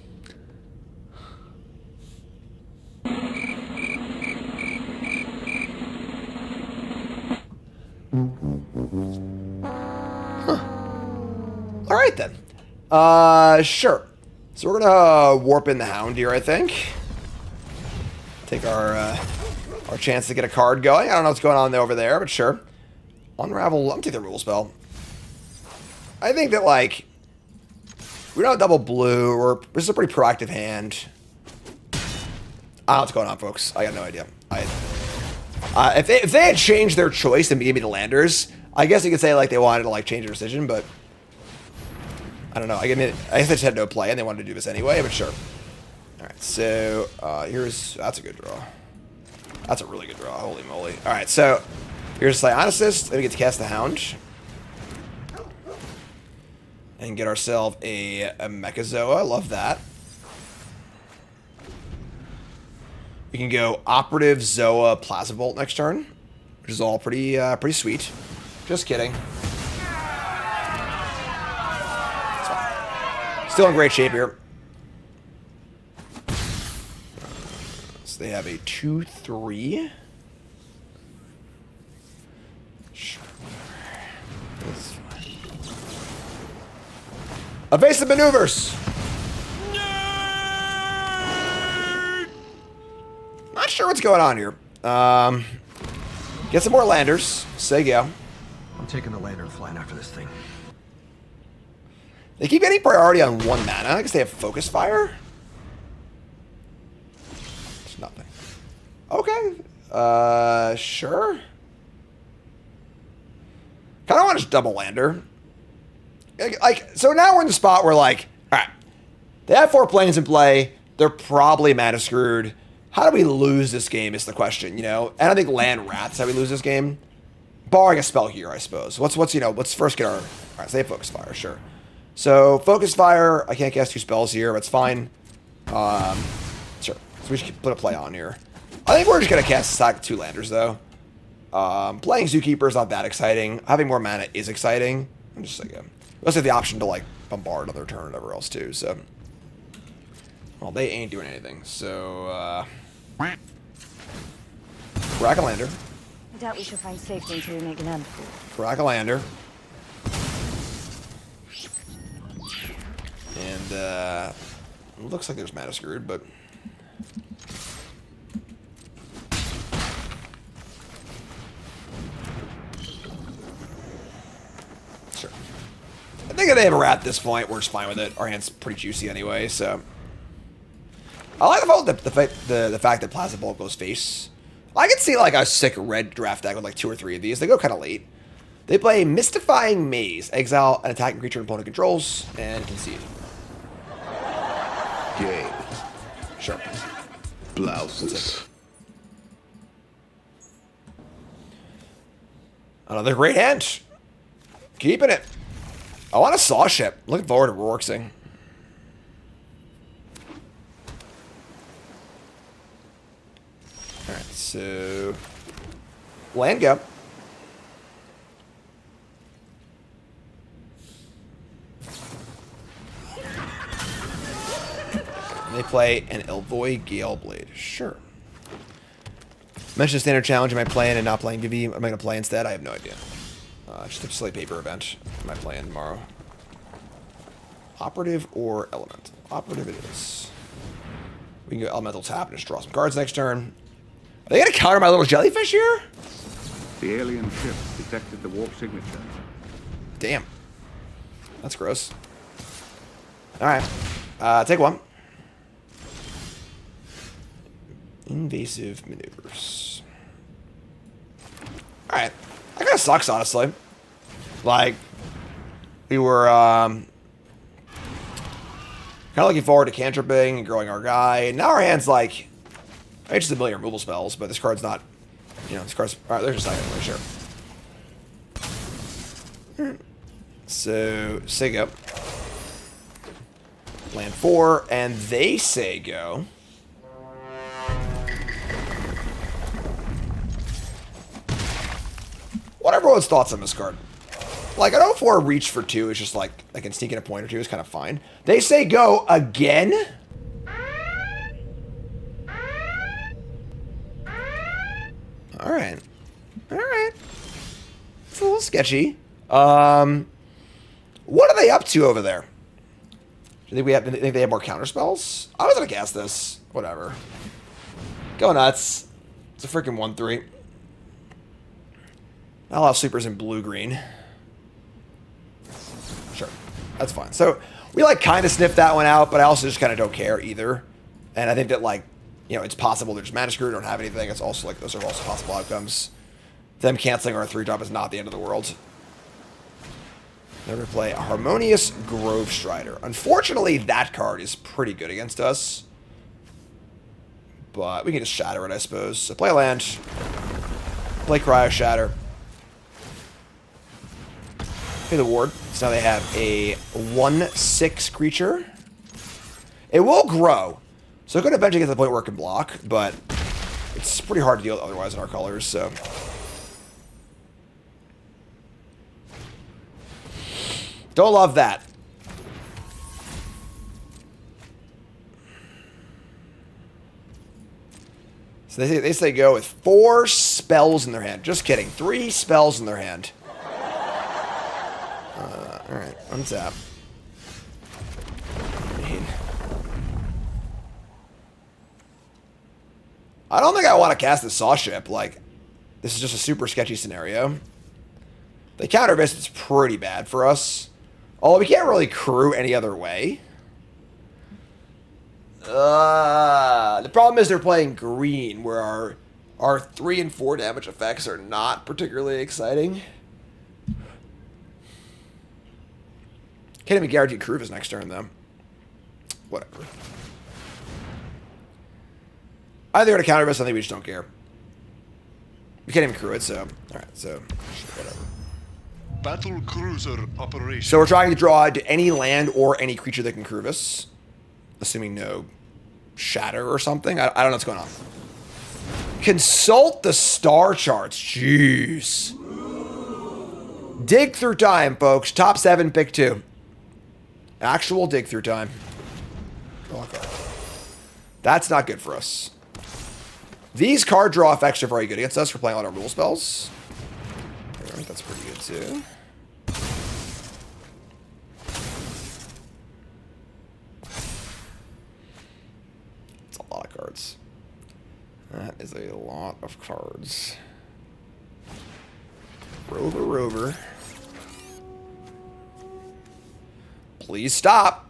All right then. Sure. So we're gonna warp in the Hound here, I think. Take our chance to get a card going. I don't know what's going on over there, but sure. Unravel. I'm gonna take the removal spell. I think that like we don't have double blue. This is a pretty proactive hand. I don't know what's going on, folks. I got no idea. If they had changed their choice and gave me the landers, I guess you could say like they wanted to like change their decision, but I don't know. I guess they just had no play and they wanted to do this anyway, but sure. All right, so that's a good draw. That's a really good draw. Holy moly! All right, so here's Psionicist. Then we get to cast the Hound and get ourselves a Mechazoa. Love that. We can go Operative, Zoa, Plasma Bolt next turn, which is all pretty sweet. Just kidding. Still in great shape here. So they have a 2/3. Sure. Evasive maneuvers. Not sure what's going on here. Get some more landers. Say go. I'm taking the lantern flying after this thing. They keep getting priority on 1 mana. I guess they have Focus Fire. It's nothing. Okay. Sure. Kind of want to double lander. Like, so now we're in the spot where, like, all right, they have 4 planes in play. They're probably mana screwed. How do we lose this game is the question, you know? And I think land Wrath's how we lose this game. Barring a spell here, I suppose. Let's first get our... All right, so they have Focus Fire, sure. So, Focus Fire, I can't cast 2 spells here, but it's fine. Sure. So we should put a play on here. I think we're just going to cast stack 2 landers, though. Playing Zookeeper is not that exciting. Having more mana is exciting. I'm just like... we also have the option to, like, bombard on their turn or whatever else, too, so... Well, they ain't doing anything, so, Crack a lander. I doubt we should find safety until we make an end. Crack a lander. And, it looks like there's mana screwed, but... Sure. I think if they have a rat at this point, we're just fine with it. Our hand's pretty juicy anyway, so... I like the fact that Plasma Bolt goes face. I could see like a sick red draft deck with like 2 or 3 of these. They go kind of late. They play Mystifying Maze, exile an attacking creature opponent controls, and concede. Game. Sure. Blouses. Another great hand. Keeping it. I want a Saw Ship. Looking forward to Rorxing. Alright, so... land go. And they play an Elvoy Galeblade. Sure. Mention standard challenge. Am I playing and not playing Vivi? Am I going to play instead? I have no idea. Just a silly paper event. Am I playing tomorrow? Operative or Elemental? Operative it is. We can go Elemental tap and just draw some cards next turn. Are they going to counter my little jellyfish here? The alien ship detected the warp signature. Damn. That's gross. Alright. Take 1. Invasive maneuvers. Alright. That kind of sucks, honestly. Like, we were, kind of looking forward to cantripping and growing our guy. And now our hand's like, I just a million removal spells, but this card's not, you know, this card's, alright, there's just not anyway, sure. So, say go. Land 4, and they say go. What are everyone's thoughts on this card? Like, I know for a reach for 2, it's just like, I can sneak in a point or 2, is kind of fine. They say go again? Alright. Alright. It's a little sketchy. I What are they up to over there? Do you think they have more counter spells? I was gonna cast this. Whatever. Go nuts. It's a freaking 1/3. Not a lot of sleepers in blue-green. Sure. That's fine. So, we, like, kind of sniffed that one out, but I also just kind of don't care either. And I think that, like, you know, it's possible they're just mana screwed, don't have anything. It's also, like, those are also possible outcomes. Them canceling our 3-drop is not the end of the world. They're going to play a Harmonious Grove Strider. Unfortunately, that card is pretty good against us. But we can just shatter it, I suppose. So play a land. Play Cryo Shatter. Play the ward. So now they have a 1/6 creature. It will grow. So it could eventually get to the point where it can block, but it's pretty hard to deal with otherwise in our colors, so. Don't love that. So they say go with 4 spells in their hand. Just kidding. 3 spells in their hand. Alright, untap. I don't think I want to cast the Saw Ship. Like, this is just a super sketchy scenario. The counter base is pretty bad for us. Although we can't really crew any other way. The problem is they're playing green, where our 3 and 4 damage effects are not particularly exciting. Can't even guarantee crew his next turn, though. Whatever. I think we're going to counter this. I think we just don't care. We can't even crew it, so. Alright, so. Whatever. Battle cruiser operation. So we're trying to draw to any land or any creature that can crew us. Assuming no shatter or something. I don't know what's going on. Consult the star charts. Jeez. Dig through time, folks. Top 7, pick 2. Actual dig through time. Okay. That's not good for us. These card draw effects are very good against us for playing a lot of rule spells. Alright, that's pretty good too. It's a lot of cards. That is a lot of cards. Rover. Please stop.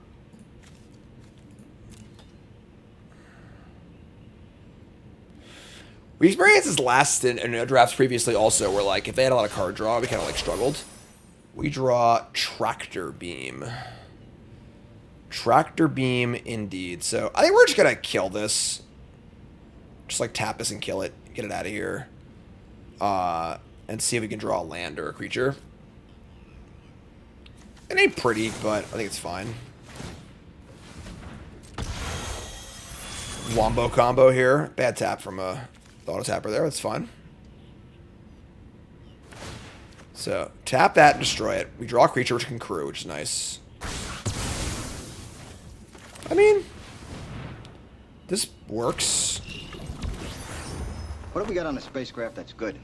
We experienced this last in drafts previously also, where like if they had a lot of card draw, we kind of like struggled. We draw Tractor Beam. Tractor Beam indeed. So I think we're just gonna kill this. Just like tap this and kill it. Get it out of here. And see if we can draw a land or a creature. It ain't pretty, but I think it's fine. Wombo combo here. Bad tap from a auto tapper there. That's fine. So tap that and destroy it. We draw a creature which can crew, which is nice. I mean, this works. What have we got on the spacecraft that's good?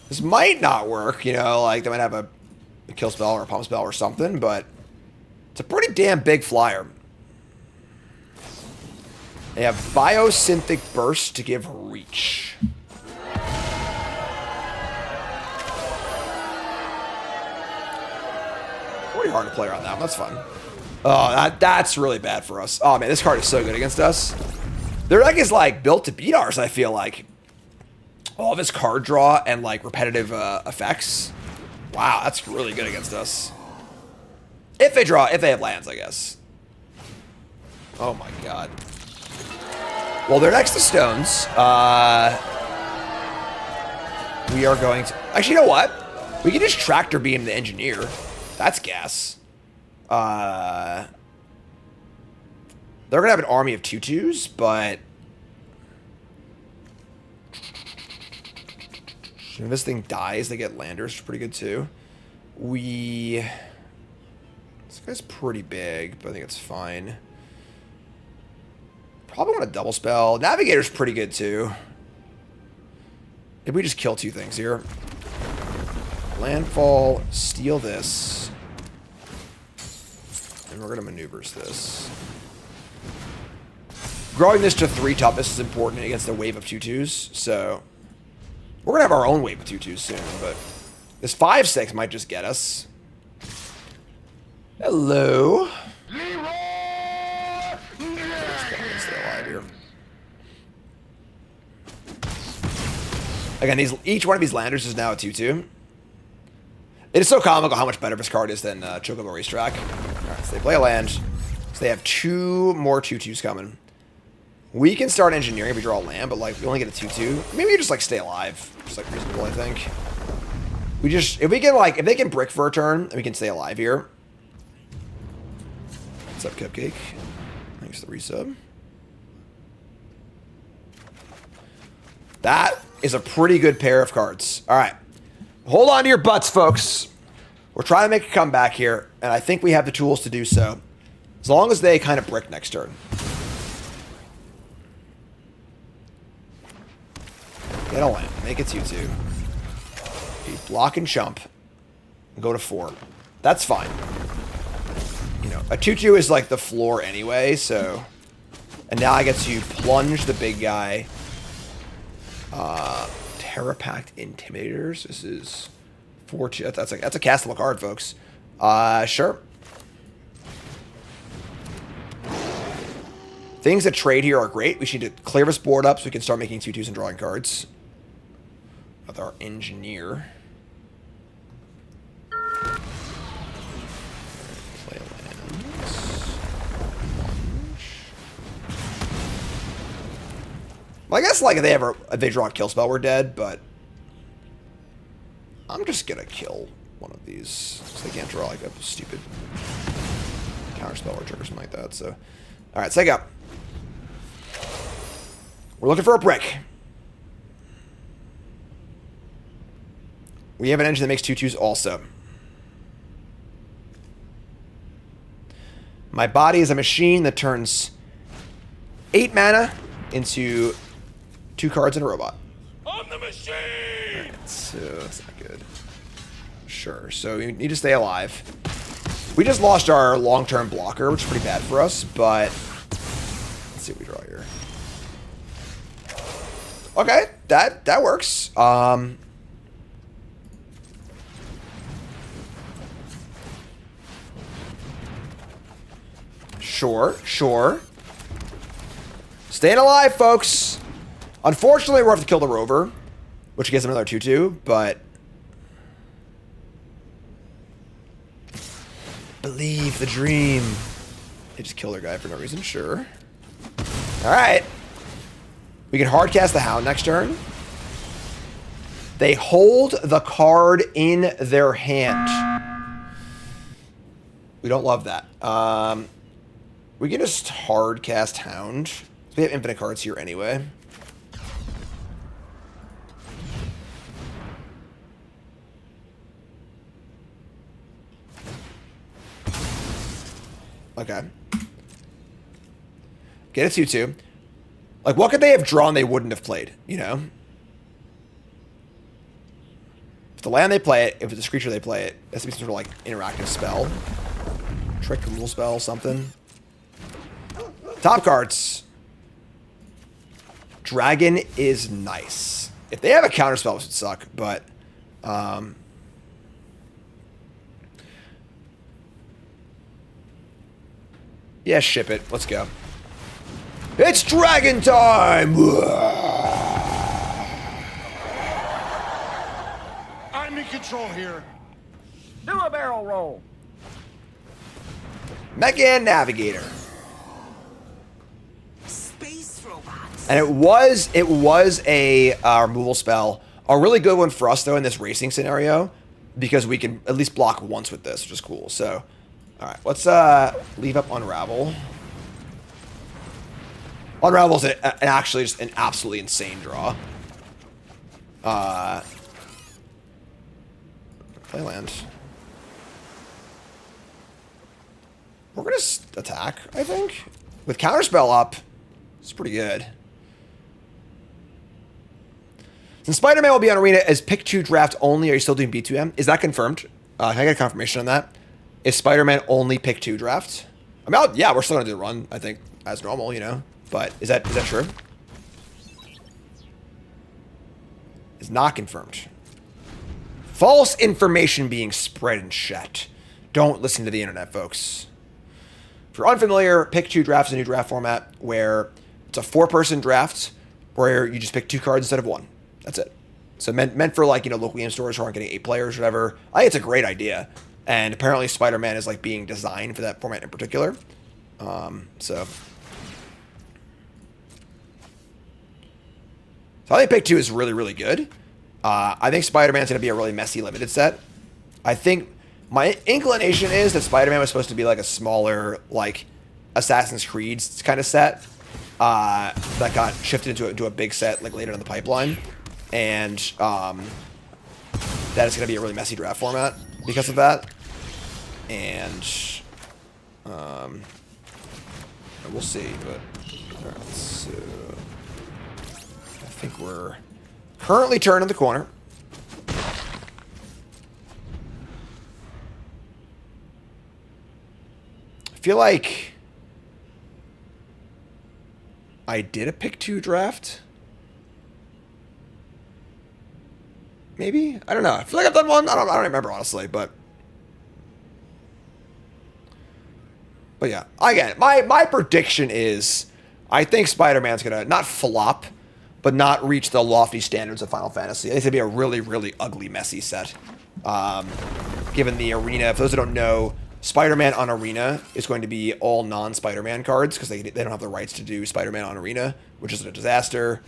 This might not work, you know, like they might have a kill spell or a pump spell or something, but it's a pretty damn big flyer. They have Biosynthetic Burst to give reach. Pretty hard to play around that one. That's fun. Oh, that's really bad for us. Oh man, this card is so good against us. Their deck is like built to beat ours, I feel like. All of his card draw and like repetitive effects. Wow, that's really good against us. If they have lands, I guess. Oh my god. Well, they're next to stones. We are going to... Actually, you know what? We can just Tractor Beam the Engineer. That's gas. They're going to have an army of 2/2s, but... If this thing dies, they get landers, which is pretty good too. This guy's pretty big, but I think it's fine. Probably want a double spell. Navigator's pretty good too. If we just kill 2 things here. Landfall, steal this. And we're going to maneuvers this. Growing this to 3 toughness is important against the wave of 2/2s. So we're going to have our own wave of 2/2s soon. But this 5/6 might just get us. Hello. Stay alive here. Again, each one of these landers is now a 2/2. It is so comical how much better this card is than Chocobo Racetrack. Alright, so they play a land. So they have 2 more 2/2s coming. We can start engineering if we draw a land, but like we only get a 2/2. Maybe we just like stay alive. Just like reasonable, I think. If they can brick for a turn, and we can stay alive here. What's up, Cupcake? Thanks for the resub. That is a pretty good pair of cards. Alright. Hold on to your butts, folks. We're trying to make a comeback here, and I think we have the tools to do so. As long as they kind of brick next turn. Get a land. Make it 2/2. You block and chump. And go to 4. That's fine. You know, a 2/2 is like the floor anyway, so... And now I get to plunge the big guy. Terra Pact Intimidators. This is 4. That's a castable card, folks. Sure. Things that trade here are great. We should need to clear this board up so we can start making 2/2s and drawing cards. With our engineer. Play lands. Well, I guess like if they draw a kill spell, we're dead, but I'm just gonna kill one of these so they can't draw like a stupid counter spell or trick or something like that. So, all right, take up. We're looking for a brick. We have an engine that makes 2/2s also. My body is a machine that turns 8 mana into 2 cards and a robot. I'm the machine! Alright, so that's not good. Sure, so we need to stay alive. We just lost our long-term blocker, which is pretty bad for us, but... Let's see what we draw here. Okay, that works. Sure. Staying alive, folks. Unfortunately, we'll have to kill the rover, which gives him another 2/2, but... Believe the dream. They just kill their guy for no reason, sure. Alright. We can hardcast the Hound next turn. They hold the card in their hand. We don't love that. We can just hardcast Hound. We have infinite cards here anyway. Okay. Get a 2/2. Like, what could they have drawn they wouldn't have played, you know? If the land they play it, if it's a creature they play it, it has to be some sort of, like, interactive spell. Trick, removal spell, something. Top cards. Dragon is nice. If they have a counter spell, this would suck, but... yeah, ship it. Let's go. It's dragon time! I'm in control here. Do a barrel roll. Mega Navigator. Space robots. And it was a removal spell. A really good one for us, though, in this racing scenario. Because we can at least block once with this, which is cool. So, alright. Let's leave up Unravel. Unravel's actually just an absolutely insane draw. Play land. We're going to attack, I think. With Counterspell up, it's pretty good. Since Spider-Man will be on Arena as pick 2 draft only, are you still doing B2M? Is that confirmed? Can I get a confirmation on that? Is Spider-Man only pick 2 draft? I mean, yeah, we're still gonna do the run, I think, as normal, you know. But is that true? Is not confirmed. False information being spread in chat. Don't listen to the internet, folks. If you're unfamiliar, pick 2 drafts is a new draft format where it's a 4-person draft where you just pick 2 cards instead of 1. That's it. So meant for, like, you know, local game stores who aren't getting 8 players or whatever. I think it's a great idea. And apparently Spider-Man is, like, being designed for that format in particular. So I think pick 2 is really, really good. I think Spider-Man's going to be a really messy limited set. I think my inclination is that Spider-Man was supposed to be like a smaller, like, Assassin's Creed kind of set that got shifted into a big set like later in the pipeline. And that is going to be a really messy draft format because of that. And we'll see. But all right, so I think we're currently turning the corner. I feel like I did a pick 2 draft. Maybe? I don't know. I feel like I've done one. I don't remember, honestly, but yeah. Again, my prediction is I think Spider-Man's gonna not flop, but not reach the lofty standards of Final Fantasy. I think it's gonna be a really, really ugly, messy set. Given the arena, for those who don't know, Spider-Man on Arena is going to be all non-Spider-Man cards because they don't have the rights to do Spider-Man on Arena, which is a disaster.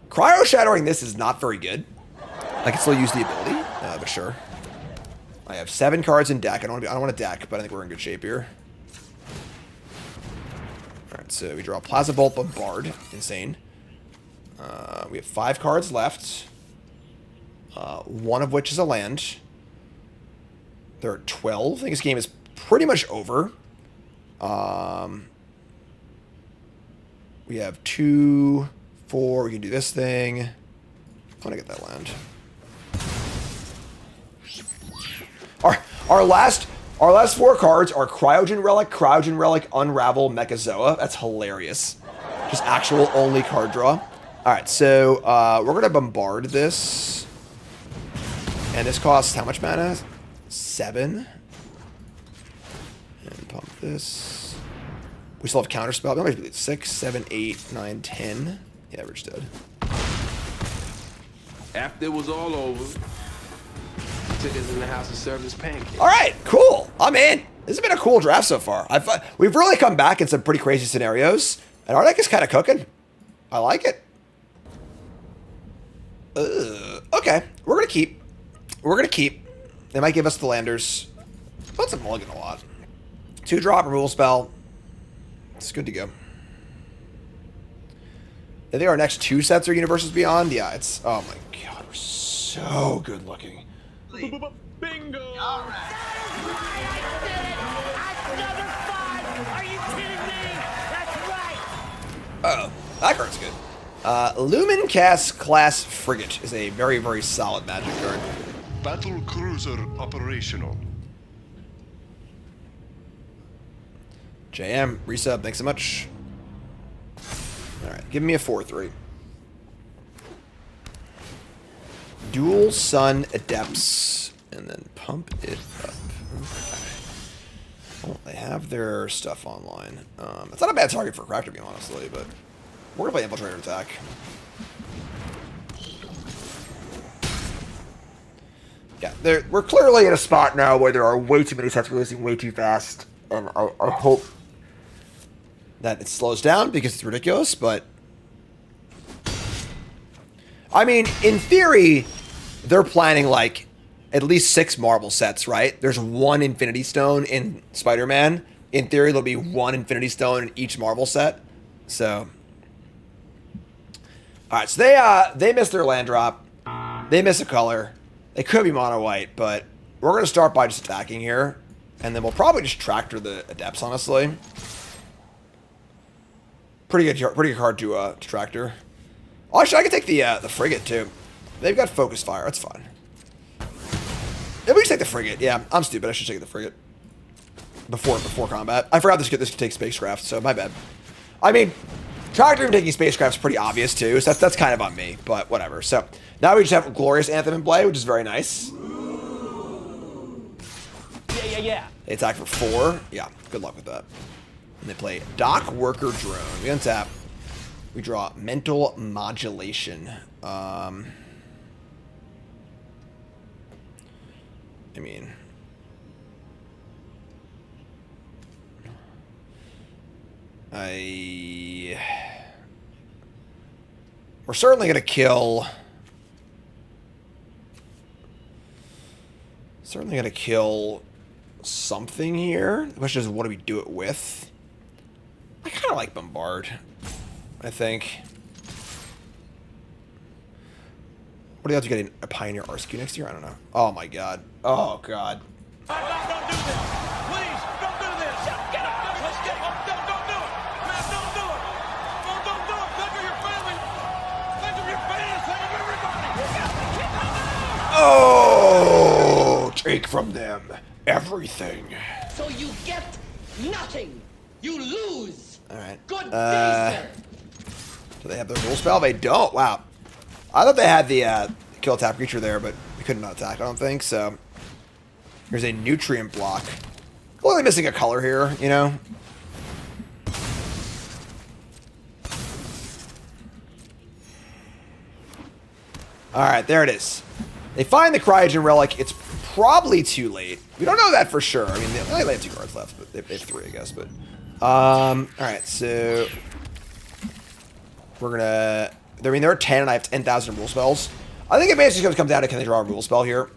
Cryo Shadowing this is not very good. I can still use the ability, but sure. I have 7 cards in deck. I don't want a deck, but I think we're in good shape here. Alright, so we draw Plaza Bolt Bombard. Insane. We have 5 cards left. One of which is a land. There are 12. I think this game is pretty much over. We have 2, 4. We can do this thing. I want to get that land. Our last 4 cards are Cryogen Relic, Unravel, Mechazoa. That's hilarious. Just actual only card draw. Alright, so we're going to bombard this. And this costs how much mana? 7. And pump this. We still have counterspell. 6, 7, 8, 9, 10. Yeah, we're just dead. After it was all over, took us in the house and served us pancakes. All right, cool. I'm in. This has been a cool draft so far. We've really come back in some pretty crazy scenarios, and our deck is kind of cooking. I like it. Okay, we're gonna keep. They might give us the landers. That's a mulligan a lot. 2-drop removal spell. It's good to go. I think our next 2 sets are Universes Beyond. Yeah, it's... Oh my god, we're so good looking. Bingo! All right. Are you kidding me? That's right. Uh-oh, that card's good. Lumen Cast Class Frigate is a very, very solid Magic card. Battle cruiser operational. JM, resub, thanks so much. Alright, give me a 4-3. Dual Sun Adepts. And then pump it up. Okay. Well, they have their stuff online. It's not a bad target for Cracker Beam, honestly, but we're going to play Infiltrator Attack. Yeah, we're clearly in a spot now where there are way too many sets releasing way too fast. And I hope that it slows down because it's ridiculous, but... I mean, in theory, they're planning, like, at least 6 Marvel sets, right? There's 1 Infinity Stone in Spider-Man. In theory, there'll be 1 Infinity Stone in each Marvel set. So... Alright, so they missed their land drop. They miss a color. They could be mono white, but we're going to start by just attacking here. And then we'll probably just tractor the Adepts, honestly. Pretty good card to tractor. Oh, actually, I can take the Frigate, too. They've got Focus Fire. That's fine. Yeah, we should take the frigate. Yeah, I'm stupid. I should take the frigate before combat. I forgot this could take spacecraft, so my bad. I mean, Tractor Dream taking spacecraft's pretty obvious too, so that's kind of on me, but whatever. So now we just have Glorious Anthem in play, which is very nice. Yeah. They attack for 4. Yeah, good luck with that. And they play Dock Worker Drone. We untap. We draw Mental Modulation. I mean, we're certainly gonna kill. Certainly gonna kill something here. The question is, what do we do it with? I kind of like Bombard, I think. What do you have to get a Pioneer RSQ next year? I don't know. Oh my god. Oh god. Don't do this. Please, don't do this. Get up. Let's get up. Don't do it. Man, don't do it. Don't do it. Think of your family. Think of your fans. Think of everybody. Oh! Take from them everything. So you get nothing. You lose. Alright. Good day, sir. Do they have their rule spell? They don't. Wow. I thought they had the kill tap creature there, but we couldn't attack, I don't think, so. Here's a nutrient block. Only missing a color here, you know? Alright, there it is. They find the Cryogen Relic. It's probably too late. We don't know that for sure. I mean, they only have 2 cards left, but they have 3, I guess, but. Alright, so. We're gonna. I mean, there are 10, and I have 10,000 rule spells. I think it basically just comes down to, can they draw a rule spell here?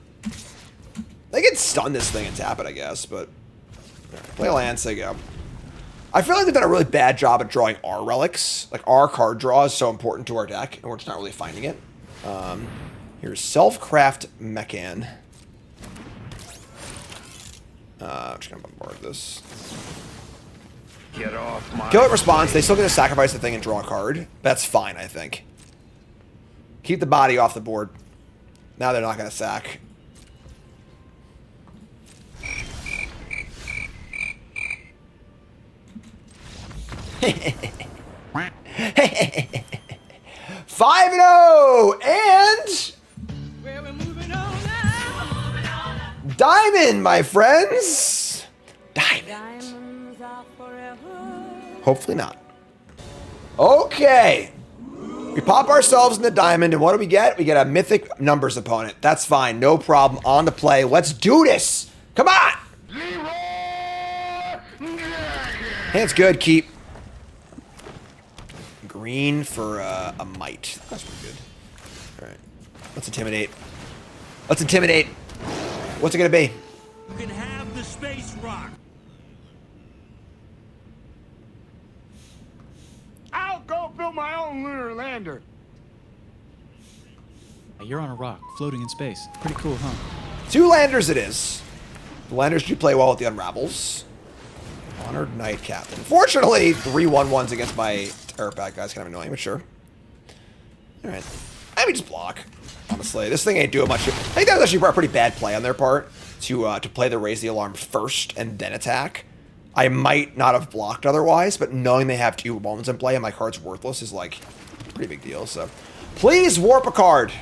They can stun this thing and tap it, I guess, but... Right, play a Lance, there you go. I feel like they've done a really bad job at drawing our relics. Like, our card draw is so important to our deck, and we're just not really finding it. Here's Self-Craft Mechan. I'm just gonna bombard this. Get off my... Kill it response. They still get to sacrifice the thing and draw a card. That's fine, I think. Keep the body off the board. Now they're not going to sack. Five and 0, and Diamond, my friends. Diamond. Hopefully not. Okay. We pop ourselves in the diamond, and what do we get? We get a Mythic numbers opponent. That's fine. No problem. On the play. Let's do this. Come on. Hand's good. Keep. Green for a Might. That's pretty good. All right. Let's intimidate. Let's intimidate. What's it going to be? You can have the space rock. I'll go build my own lunar lander. You're on a rock, floating in space. Pretty cool, huh? 2 landers it is. The landers do play well with the Unravels. Honored Knight Captain. Fortunately, 3 1/1s against my Terror Pack guy's kind of annoying, but sure. Alright. I mean, just block. Honestly, this thing ain't doing much. I think that was actually a pretty bad play on their part to play the Raise the Alarm first and then attack. I might not have blocked otherwise, but knowing they have 2 moments in play and my card's worthless is like a pretty big deal. So, please warp a card.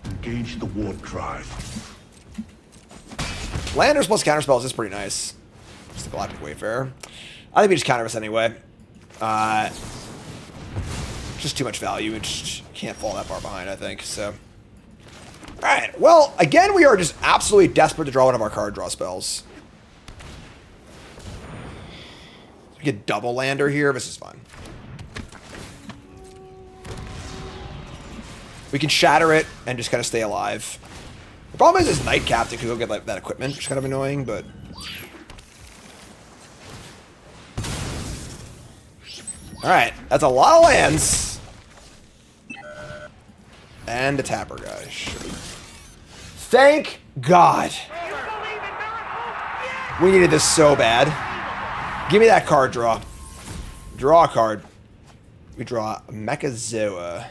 Engage the warp drive. Landers plus counterspells is pretty nice. Just the Galactic Wayfarer. I think we just counter us anyway. Just too much value. It just can't fall that far behind, I think. So, all right. Well, again, we are just absolutely desperate to draw one of our card draw spells. We get double lander here. This is fun. We can shatter it and just kind of stay alive. The problem is this Knight Captain could go get like that equipment, which is kind of annoying, but... Alright, that's a lot of lands. And a tapper, guys. Thank God. We needed this so bad. Give me that card draw. Draw a card. We draw Mechazoa.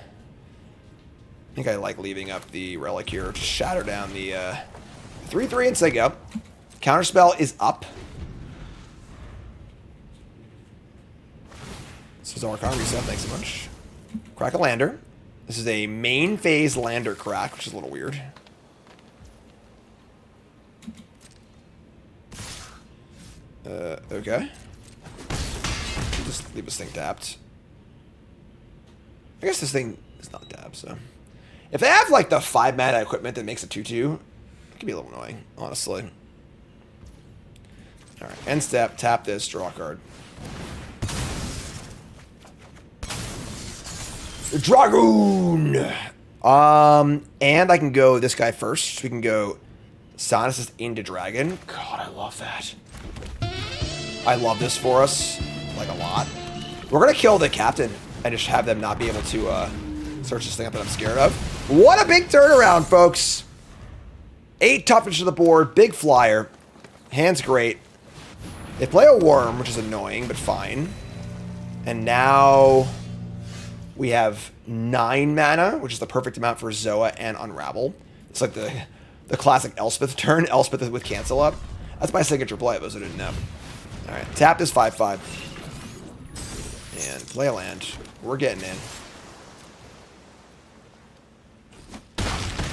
I think I like leaving up the relic here to shatter down the 3/3 and say go. Counterspell is up. This is our Archon reset, thanks so much. Crack a lander. This is a main phase lander crack, which is a little weird. Okay. Just leave this thing tapped. I guess this thing is not tapped, so. If they have, like, the 5 mana equipment that makes a 2/2, it could be a little annoying, honestly. Alright, end step, tap this, draw a card. Dragoon! And I can go this guy first. We can go Sonicist into Dragon. God, I love that. I love this for us, like, a lot. We're gonna kill the captain and just have them not be able to search this thing up that I'm scared of. What a big turnaround, folks! 8 toughness to the board, big flyer. Hand's great. They play a worm, which is annoying, but fine. And now we have 9 mana, which is the perfect amount for Zoa and Unravel. It's like the classic Elspeth turn, Elspeth with cancel up. That's my signature play, those who didn't know. Alright, tap this 5/5. And play a land. We're getting in.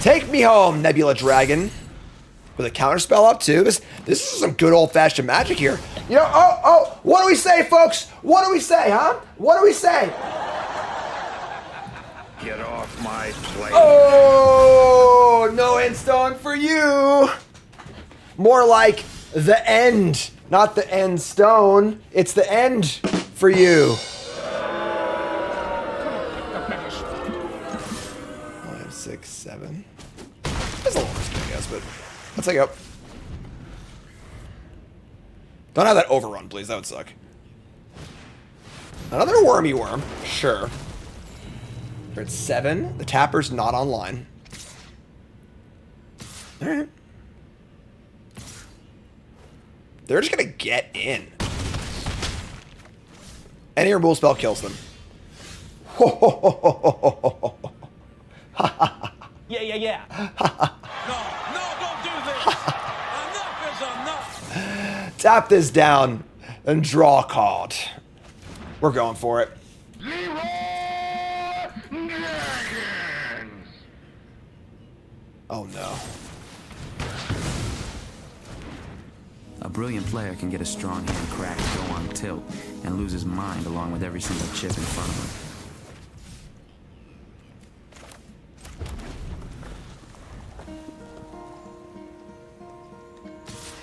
Take me home, Nebula Dragon. With a counterspell up too. This is some good old-fashioned magic here. You know, oh, what do we say, folks? What do we say, huh? What do we say? Get off my plate. Oh, no end stone for you. More like the end, not the end stone. It's the end for you. 5, 6, 7. That's a little risky, I guess, but let's take up. Don't have that overrun, please. That would suck. Another wormy worm. Sure. They're at 7. The tapper's not online. Alright. They're just gonna get in. Any removal spell kills them. Yeah. No, don't do this. Enough is enough. Tap this down and draw a card. We're going for it. Oh no. A brilliant player can get a strong hand cracked, go on tilt, and lose his mind along with every single chip in front of him.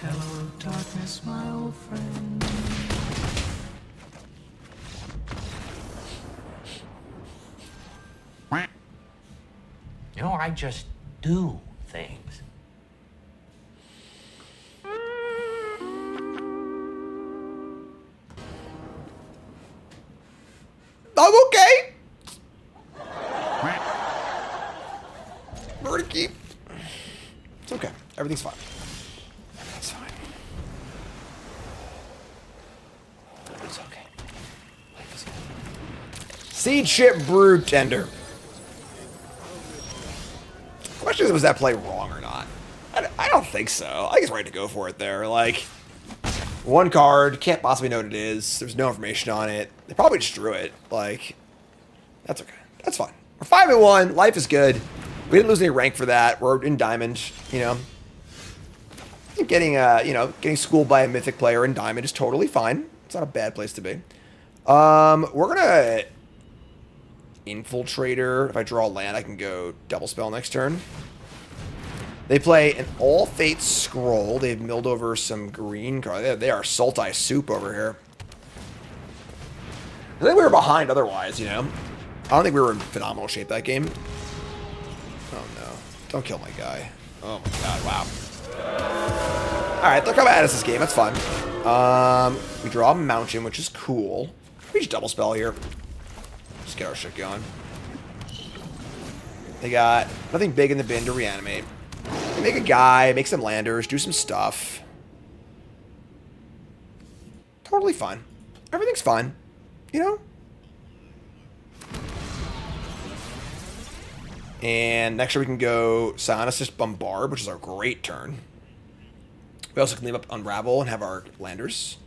Hello, darkness, my old friend. You know, I just do things. I'm okay. We're gonna keep. It's okay. Everything's fine. Everything's fine. It's okay. Life is good. Seed ship brood tender. Question is, was that play wrong or not? I don't think so. I think it's right to go for it there. Like, one card, can't possibly know what it is. There's no information on it. They probably just drew it. Like, that's okay. That's fine. We're 5-1. Life is good. We didn't lose any rank for that. We're in Diamond, you know. Getting schooled by a Mythic player in Diamond is totally fine. It's not a bad place to be. We're gonna Infiltrator. If I draw a land, I can go double spell next turn. They play an All Fate Scroll. They've milled over some green cards. They are salty soup over here. I think we were behind otherwise, you know. I don't think we were in phenomenal shape that game. Oh no. Don't kill my guy. Oh my god, wow. Alright, they're coming at us this game. That's fun. We draw a Mountain, which is cool. We just double spell here. Just get our shit going. They got nothing big in the bin to reanimate. They make a guy, make some landers, do some stuff. Totally fine. Everything's fine. You know? And next turn we can go Psionicist Bombard, which is our great turn. We also can leave up Unravel and have our landers.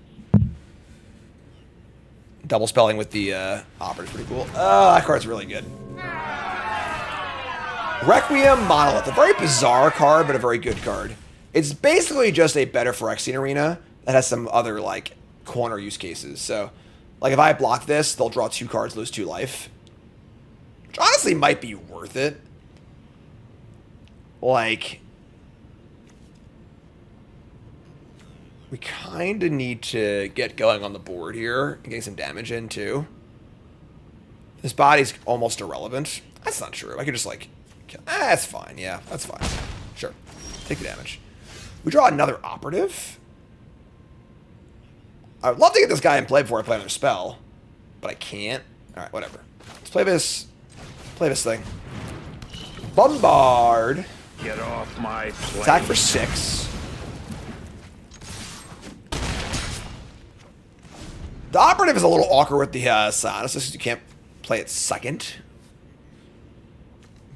Double spelling with the operative is pretty cool. Oh, that card's really good. Requiem Monolith. A very bizarre card, but a very good card. It's basically just a better Phyrexian Arena that has some other, like, corner use cases. So, like, if I block this, they'll draw 2 cards, lose 2 life. Which honestly might be worth it. Like, we kind of need to get going on the board here and getting some damage in, too. This body's almost irrelevant. That's not true. I could just, like, kill. That's fine. Yeah, that's fine. Sure. Take the damage. We draw another operative. I would love to get this guy in play before I play another spell, but I can't. All right, whatever. Let's play this. Play this thing. Bombard. Get off my plane. Attack for 6. The operative is a little awkward with the Psionicist because you can't play it second.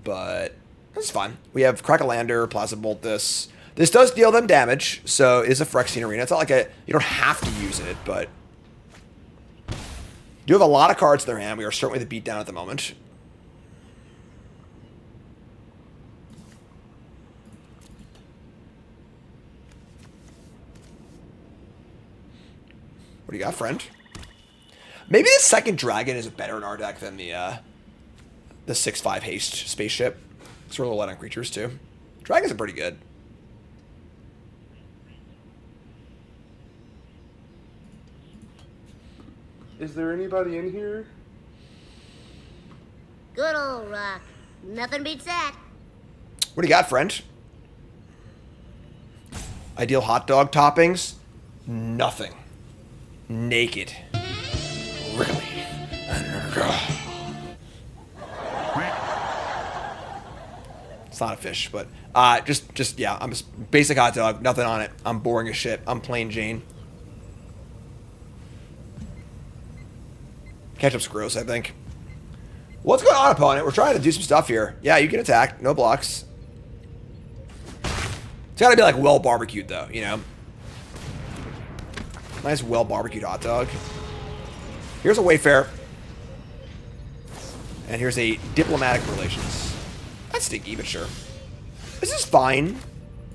But that's fine. We have Crackalander, Plasma Bolt this. This does deal them damage, so it is a Phyrexian Arena. It's not like you don't have to use it, but you have a lot of cards in their hand. We are certainly the beatdown at the moment. What do you got, friend? Maybe the second dragon is better in our deck than the 6/5 haste spaceship. It's really light on creatures too. Dragons are pretty good. Is there anybody in here? Good old Rock. Nothing beats that. What do you got, friend? Ideal hot dog toppings? Nothing. Naked. Really? It's not a fish, but just yeah, I'm just basic hot dog, nothing on it. I'm boring as shit. I'm plain Jane. Ketchup's gross, I think. What's going on, opponent? We're trying to do some stuff here. Yeah, you can attack. No blocks. It's got to be like well barbecued though, you know. Nice well barbecued hot dog. Here's a Wayfair. And here's a diplomatic relations. That's stinky, but sure. This is fine.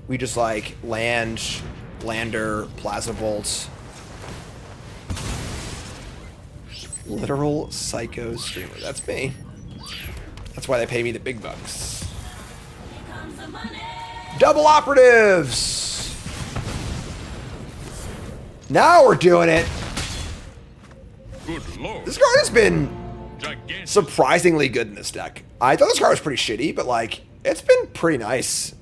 We just like lander, Plasma Bolts. Literal psycho streamer. That's me. That's why they pay me the big bucks. Double operatives! Now we're doing it. Good lord. This card has been surprisingly good in this deck. I thought this card was pretty shitty, but like, it's been pretty nice.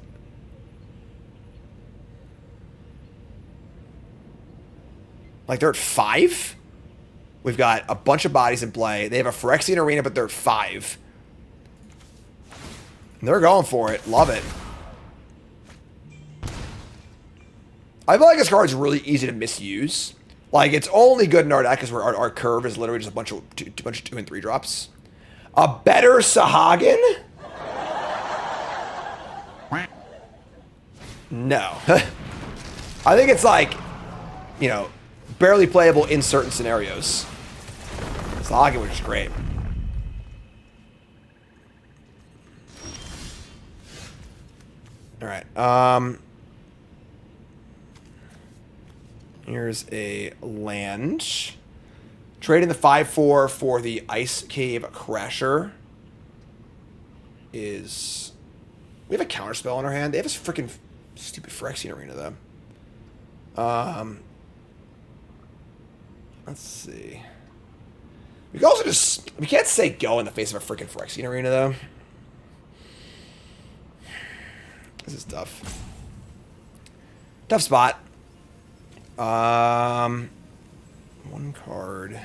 Like, they're at 5? We've got a bunch of bodies in play. They have a Phyrexian Arena, but they're at 5. And they're going for it. Love it. I feel like this card's really easy to misuse. Like, it's only good in our deck because our curve is literally just a bunch of 2 and 3 drops. A better Sahagin? No. I think it's like, you know, barely playable in certain scenarios. Sahagin was just great. Alright, here's a land. Trading the 5/4 for the Ice Cave Crasher is... We have a counterspell in our hand. They have this freaking stupid Phyrexian Arena, though. Let's see. We can also just... We can't say go in the face of a freaking Phyrexian Arena, though. This is tough. Tough spot. One card.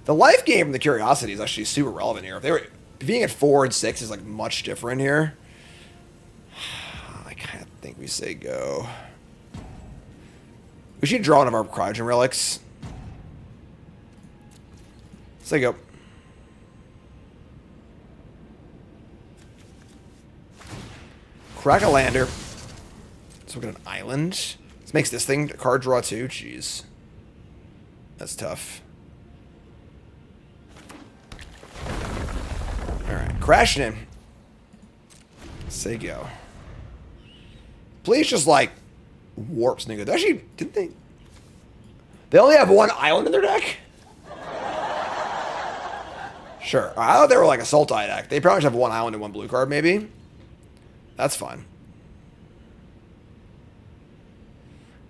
The life game from the Curiosity is actually super relevant here. If they were being at 4 and 6 is like much different here. I kind of think we say go. We should draw one of our Cryogen Relics. Let's go. Crack-a-lander. So we got an island. This makes this thing a card draw too. Jeez. That's tough. Alright, crashing in. Say go. Please just like warps nigga. Actually, didn't they? They only have one island in their deck? Sure. I thought they were like a Sultai deck. They probably just have one island and one blue card, maybe. That's fine.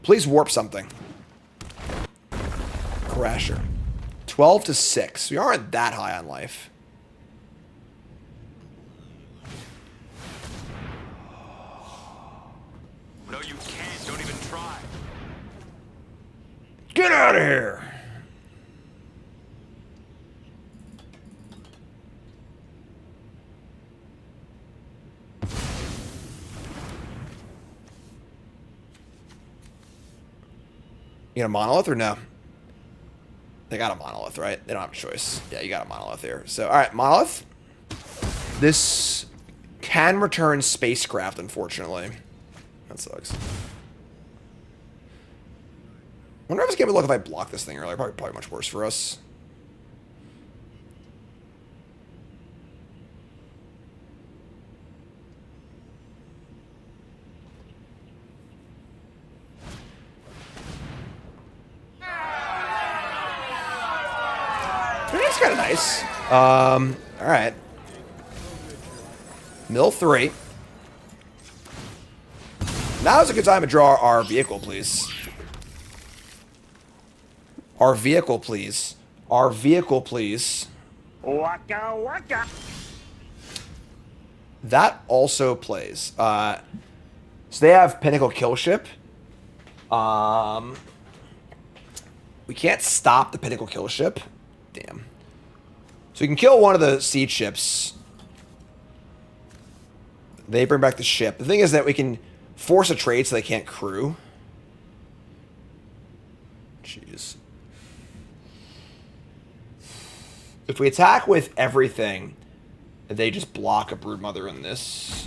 Please warp something. Crasher. 12 to 6. We aren't that high on life. No, you can't. Don't even try. Get out of here! You got a monolith or no? They got a monolith, right? They don't have a choice. Yeah, you got a monolith here. So, alright, monolith. This can return spacecraft, unfortunately. That sucks. Wonder if this game would look if I block this thing earlier. Probably much worse for us. That's kind of nice. Alright. Mill 3. Now is a good time to draw our vehicle, please. Our vehicle, please. Our vehicle, please. Waka waka. That also plays. So they have Pinnacle Kill Ship. We can't stop the Pinnacle Kill Ship. Damn. So we can kill one of the siege ships. They bring back the ship. The thing is that we can force a trade so they can't crew. Jeez. If we attack with everything, they just block a Broodmother in this.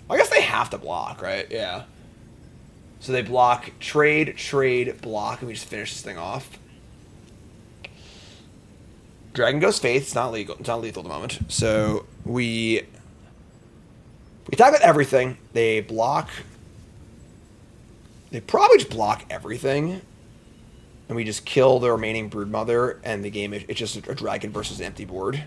I guess they have to block, right? Yeah. So they block trade, block, and we just finish this thing off. Dragon Ghost Faith. It's not legal. It's not lethal at the moment. So we attack with everything. They block. They probably just block everything. And we just kill the remaining Broodmother, and the game, it's just a dragon versus an empty board.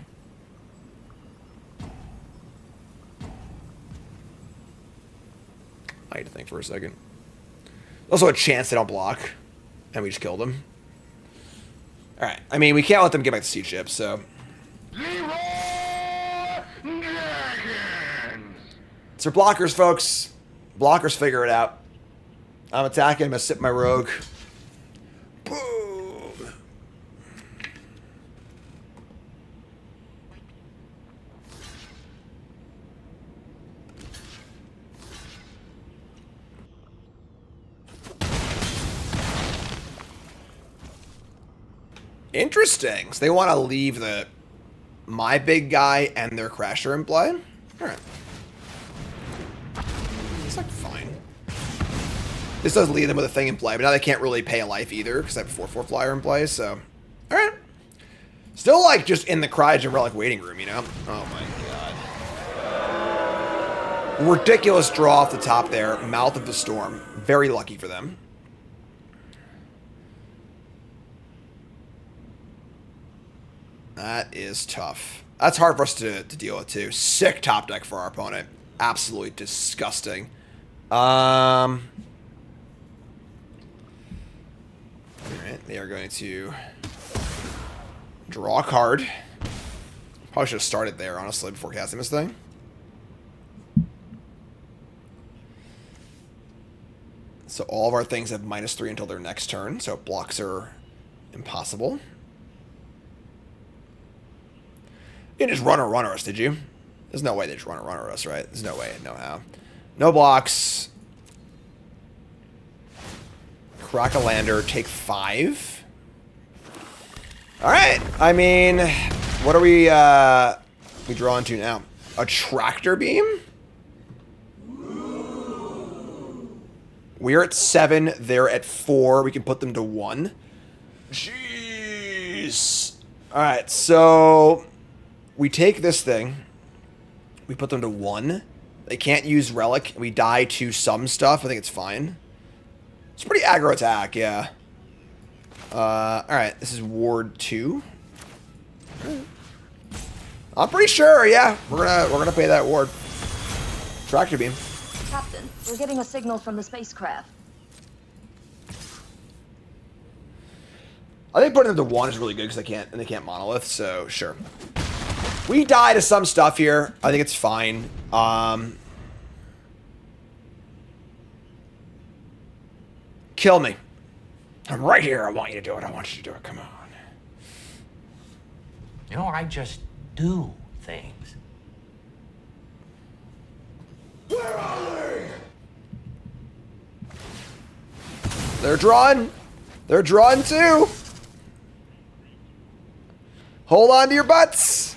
I need to think for a second. Also a chance they don't block, and we just kill them. Alright, I mean, we can't let them get back to siege ships, so... It's for blockers, folks. Blockers figure it out. I'm attacking, I'm gonna sip my rogue. Boom! Interesting. So they want to leave my big guy and their crasher in play? Alright. It's like fine. This does leave them with a thing in play, but now they can't really pay a life either because I have a 4/4 flyer in play, so... Alright. Still, like, just in the Cryogen Relic waiting room, you know? Oh my god. Ridiculous draw off the top there. Mouth of the Storm. Very lucky for them. That is tough. That's hard for us to deal with, too. Sick top deck for our opponent. Absolutely disgusting. Alright, they are going to draw a card. Probably should have started there, honestly, before casting this thing. So all of our things have -3 until their next turn, so blocks are impossible. You didn't just runner us, did you? There's no way they just runner us, right? There's no way, no how. No blocks. crack a lander, take 5. All right. I mean, what are we drawing to now? A tractor beam? We're at 7. They're at 4. We can put them to 1. Jeez. All right. So we take this thing. We put them to 1. They can't use relic. We die to some stuff. I think it's fine. It's a pretty aggro attack, yeah. All right. This is Ward 2. I'm pretty sure, yeah. We're gonna pay that ward. Tractor beam. Captain, we're getting a signal from the spacecraft. I think putting them to 1 is really good because they can't monolith, so sure. We die to some stuff here. I think it's fine. Kill me. I'm right here. I want you to do it. I want you to do it. Come on. You know, I just do things. Where are they? They're drawn. They're drawn too. Hold on to your butts.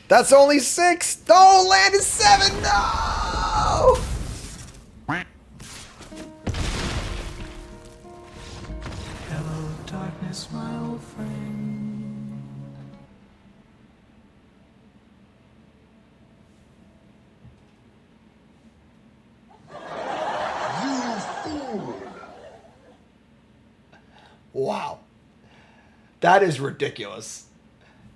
That's only 6. No, land is 7. No. Hello, darkness, my old friend. Wow. That is ridiculous.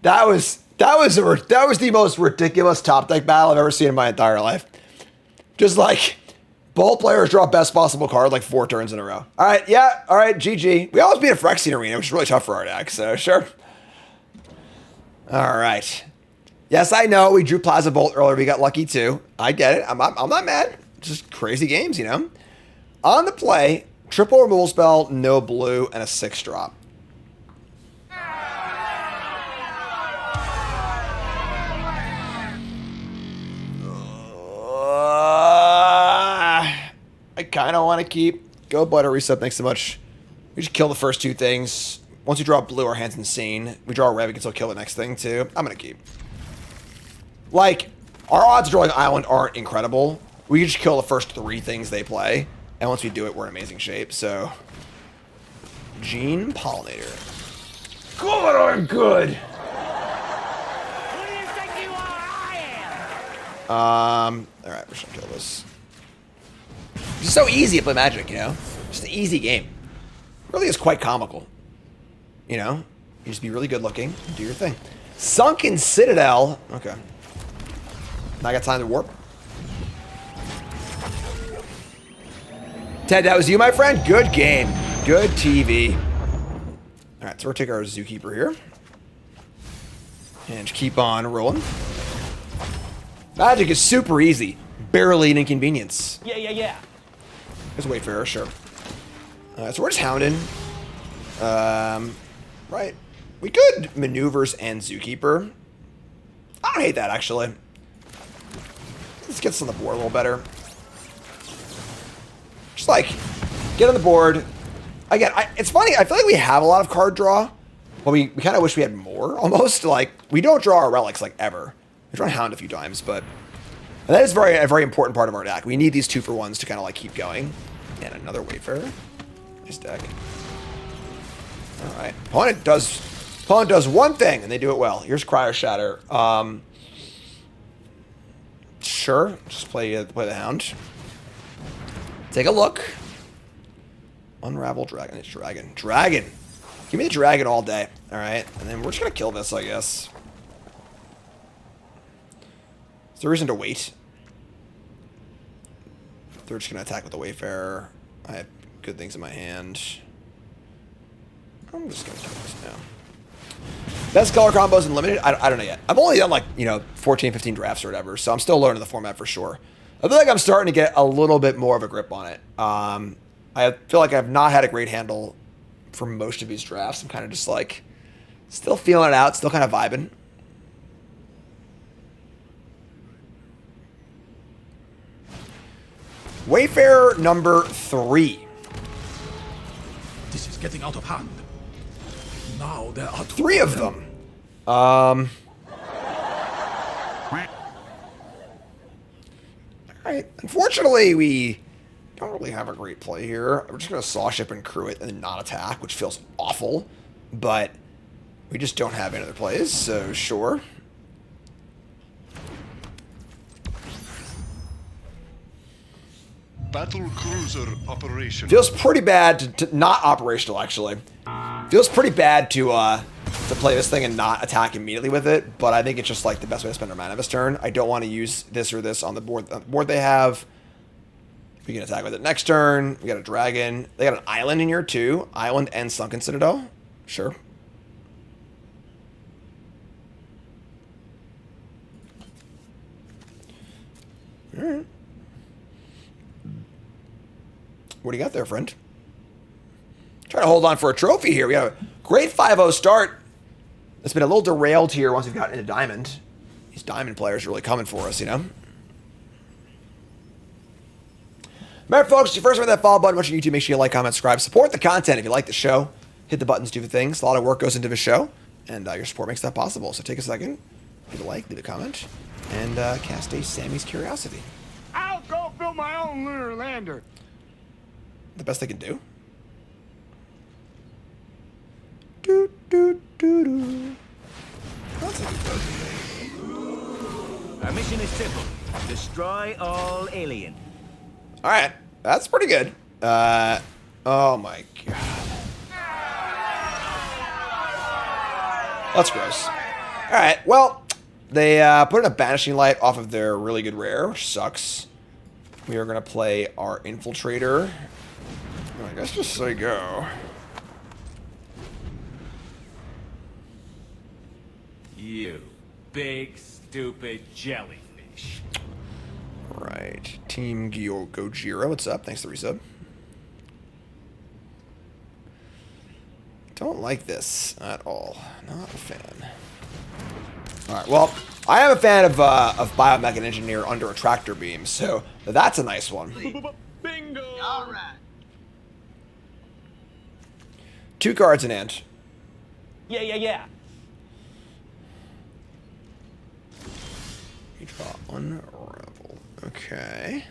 That was the most ridiculous top deck battle I've ever seen in my entire life. Just like both players draw best possible card like 4 turns in a row. All right, yeah, all right, GG. We always beat a Phyrexian arena, which is really tough for our deck, so sure. All right. Yes, I know we drew Plaza Bolt earlier. We got lucky too. I get it. I'm not mad. Just crazy games, you know. On the play, triple removal spell, no blue, and a 6-drop. I kind of want to keep. Go Butter Reset, thanks so much. We just kill the first 2 things. Once we draw blue, our hand's insane. We draw a red, we can still kill the next thing too. I'm going to keep. Like, our odds of drawing Island aren't incredible. We can just kill the first 3 things they play. And once we do it, we're in amazing shape. So, Gene Pollinator. God, I'm good. Who do you think you are? I am. All right, we're just gonna kill this. It's so easy to play Magic, you know? Just an easy game. Really is quite comical. You know? You just be really good looking and do your thing. Sunken Citadel. Okay. Now I got time to warp. Ted, that was you, my friend? Good game. Good TV. All right, so we're taking our Zookeeper here. And just keep on rolling. Magic is super easy. Barely an inconvenience. Yeah. There's Wayfarer, sure. So we're just hounding. Right. We could Maneuvers and Zookeeper. I don't hate that, actually. Let's get this on the board a little better. Just like, get on the board. Again, it's funny. I feel like we have a lot of card draw, but we kind of wish we had more, almost. Like, we don't draw our relics, like, ever. We draw Hound a few times, but that is a very important part of our deck. We need these 2-for-1s to kind of, like, keep going. And another Wayfarer. Nice deck. All right. Opponent does one thing, and they do it well. Here's Cryo Shatter. Sure. Just play the Hound. Take a look. Unravel Dragon. It's Dragon. Dragon. Give me the Dragon all day. All right. And then we're just going to kill this, I guess. Is there a reason to wait? They're just going to attack with the Wayfarer. I have good things in my hand. I'm just going to kill this now. Best color combos in Limited? I don't know yet. I've only done like, 14, 15 drafts or whatever, so I'm still learning the format for sure. I feel like I'm starting to get a little bit more of a grip on it. I feel like I've not had a great handle for most of these drafts. I'm kind of just like, still feeling it out, still kind of vibing. Wayfarer number 3. getting out of hand. Now there are 3 of them. Alright. Unfortunately, we don't really have a great play here. We're just going to Saw Ship and crew it and then not attack, which feels awful. But we just don't have any other plays, so sure. Battle cruiser operation. Feels pretty bad to not operational, actually. Feels pretty bad to play this thing and not attack immediately with it, but I think it's just like the best way to spend our mana this turn. I don't want to use this or this on the board they have. We can attack with it next turn. We got a dragon. They got an island in here too. Island and Sunken Citadel. Sure. Alright. What do you got there, friend? Trying to hold on for a trophy here. We have a great 5-0 start. It's been a little derailed here once we've gotten into Diamond. These Diamond players are really coming for us, you know? Remember, folks, if you first hit that follow button, watch YouTube, make sure you like, comment, subscribe. Support the content if you like the show. Hit the buttons, do the things. A lot of work goes into the show, and your support makes that possible. So take a second, leave a like, leave a comment, and cast a Sammy's Curiosity. I'll go build my own lunar lander. The best they can do. Do, do, do, do. That's a good Our mission is simple. Destroy all alien. Alright, that's pretty good. Oh my god. That's gross. Alright, well, they put in a Banishing Light off of their really good rare, which sucks. We are going to play our Infiltrator. I guess just say go. You big, stupid jellyfish. Right. Team Gojira, what's up? Thanks for the resub. Don't like this at all. Not a fan. Alright, well, I am a fan of Biomech and Engineer under a Tractor Beam, so that's a nice one. Bingo! All right. 2 cards in hand. Yeah. You draw Unravel. Okay.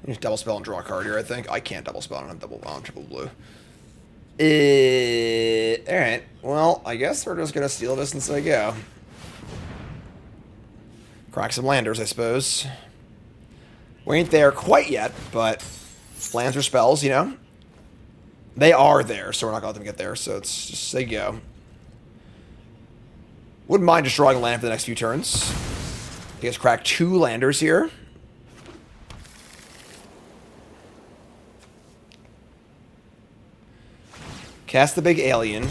You just double spell and draw a card here, I think. I can't double spell. I don't have double triple blue. Alright. Well, I guess we're just gonna steal this and say go. Crack some landers, I suppose. We ain't there quite yet, but lands or spells, you know? They are there, so we're not gonna let them get there, so it's just say go. Wouldn't mind just drawing a land for the next few turns. You guys crack 2 landers here. Cast the big alien.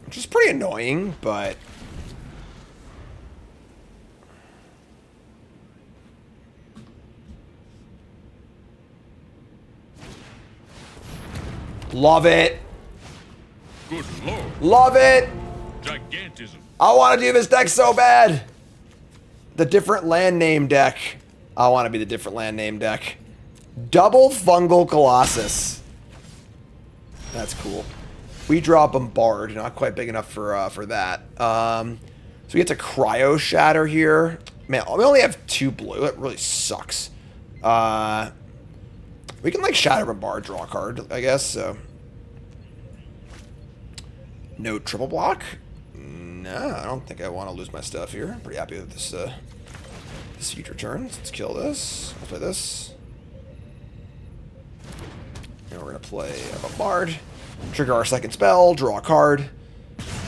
Which is pretty annoying, but... Love it. Good lord. Love it. Gigantism. I want to do this deck so bad. The different land name deck. I want to be the different land name deck. Double Fungal Colossus. That's cool. We draw Bombard. Not quite big enough for that. So we get to Cryo Shatter here. Man, we only have 2 blue. That really sucks. We can, like, Shatter Bombard, draw a card, I guess, so. No triple block? No, I don't think I want to lose my stuff here. I'm pretty happy with this, this future turn. Let's kill this. Let's play this. And we're going to play a Bombard. Trigger our second spell, draw a card.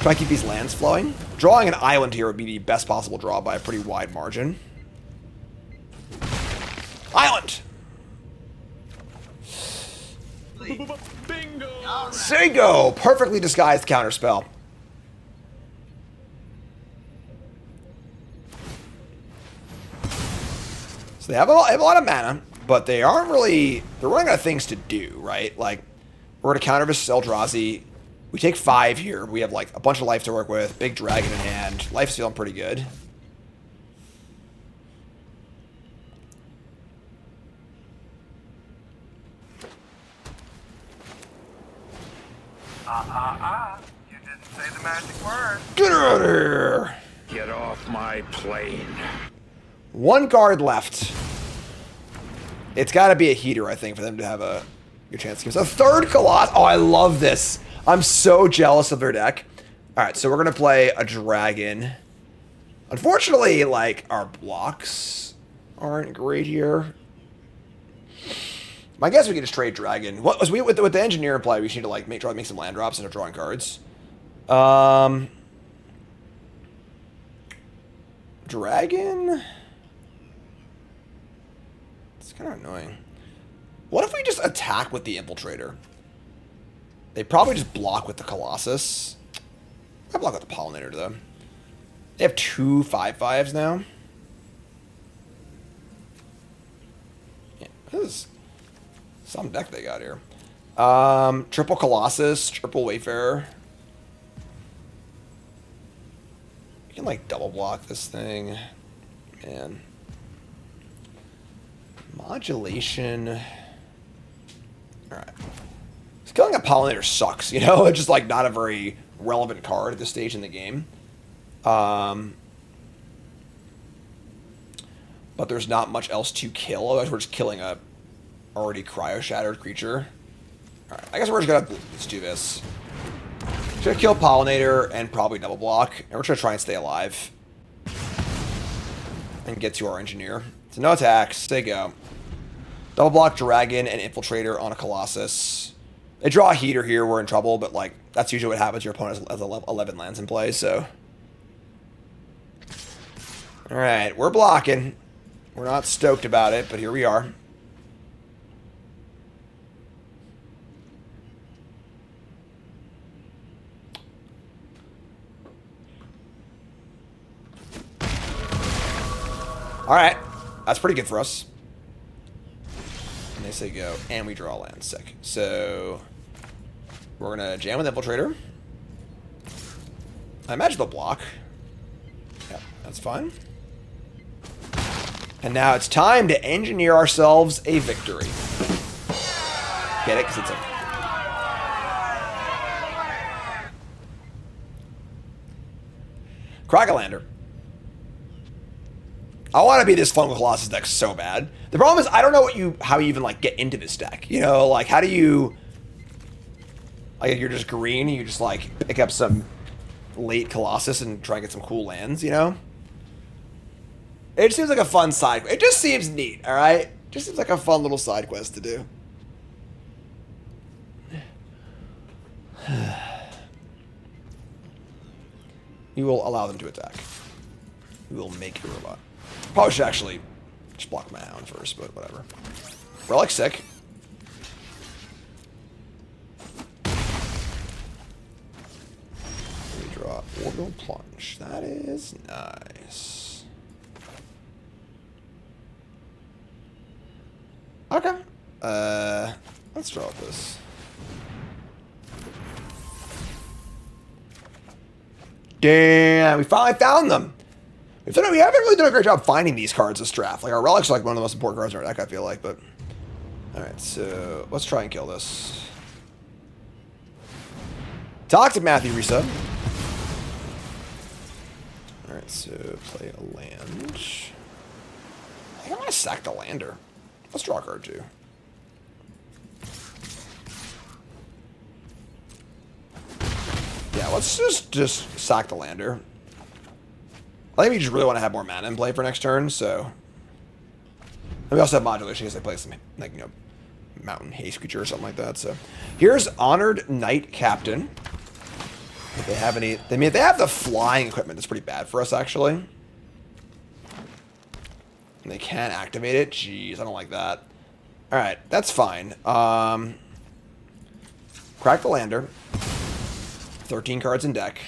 Try to keep these lands flowing. Drawing an island here would be the best possible draw by a pretty wide margin. Island! Bingo! Seiko! Perfectly disguised counterspell. So they have a lot of mana, but they aren't really... They're running out of things to do, right? Like, we're going to counter this Eldrazi. We take 5 here. We have, like, a bunch of life to work with. Big dragon in hand. Life's feeling pretty good. You didn't say the magic word. Get out of here! Get off my plane. One card left. It's got to be a heater, I think, for them to have a good chance to give us a third Colossus. Oh, I love this. I'm so jealous of their deck. All right, so we're going to play a dragon. Unfortunately, like, our blocks aren't great here. I guess we could just trade dragon. What was we with the engineer in play? We just need to like try to make some land drops and drawing cards. Dragon. It's kind of annoying. What if we just attack with the infiltrator? They probably just block with the Colossus. I block with the pollinator though. They have 2 5/5s now. Yeah, this is some deck they got here. Triple Colossus, triple Wayfarer. You can like double block this thing. Man. Modulation. Alright. Killing a pollinator sucks, you know? It's just like not a very relevant card at this stage in the game. But there's not much else to kill. Otherwise we're just killing a already cryo-shattered creature. Alright, I guess we're just gonna let's do this. Just gonna kill Pollinator and probably double block. And we're just gonna try and stay alive. And get to our engineer. So no attacks, they go. Double block Dragon and Infiltrator on a Colossus. They draw a heater here, we're in trouble, but like that's usually what happens. Your opponent has 11 lands in play, so. Alright, we're blocking. We're not stoked about it, but here we are. Alright, that's pretty good for us. And they say go, and we draw land. Sick. So, we're going to jam with Infiltrator. I imagine they'll block. Yeah, that's fine. And now it's time to engineer ourselves a victory. Get it? Because it's a... Cracolander. I want to be this Fungal Colossus deck so bad. The problem is I don't know how you even like get into this deck. You know, like how do you like you're just green and you just like pick up some late Colossus and try and get some cool lands, you know? It just seems like a fun side. It just seems neat, all right? Just seems like a fun little side quest to do. You will allow them to attack. We will make a robot. Probably should actually just block my Hound first, but whatever. Relic sick. We draw Orbital Plunge. That is nice. Okay. Let's draw this. Damn, we finally found them. We haven't really done a great job finding these cards this draft. Like, our Relic's are like one of the most important cards in our deck, I feel like, but... Alright, so let's try and kill this. Toxic Matthew reset. Alright, so play a land. I think I'm gonna sack the lander. Let's draw a card too. Yeah, let's just sack the lander. I think we just really want to have more mana in play for next turn, so... And we also have modulation because they play some, like, you know, mountain haste creature or something like that, so... Here's Honored Knight Captain. If they have any... I mean, if they have the flying equipment, that's pretty bad for us, actually. And they can't activate it? Jeez, I don't like that. Alright, that's fine. Crack the lander. 13 cards in deck.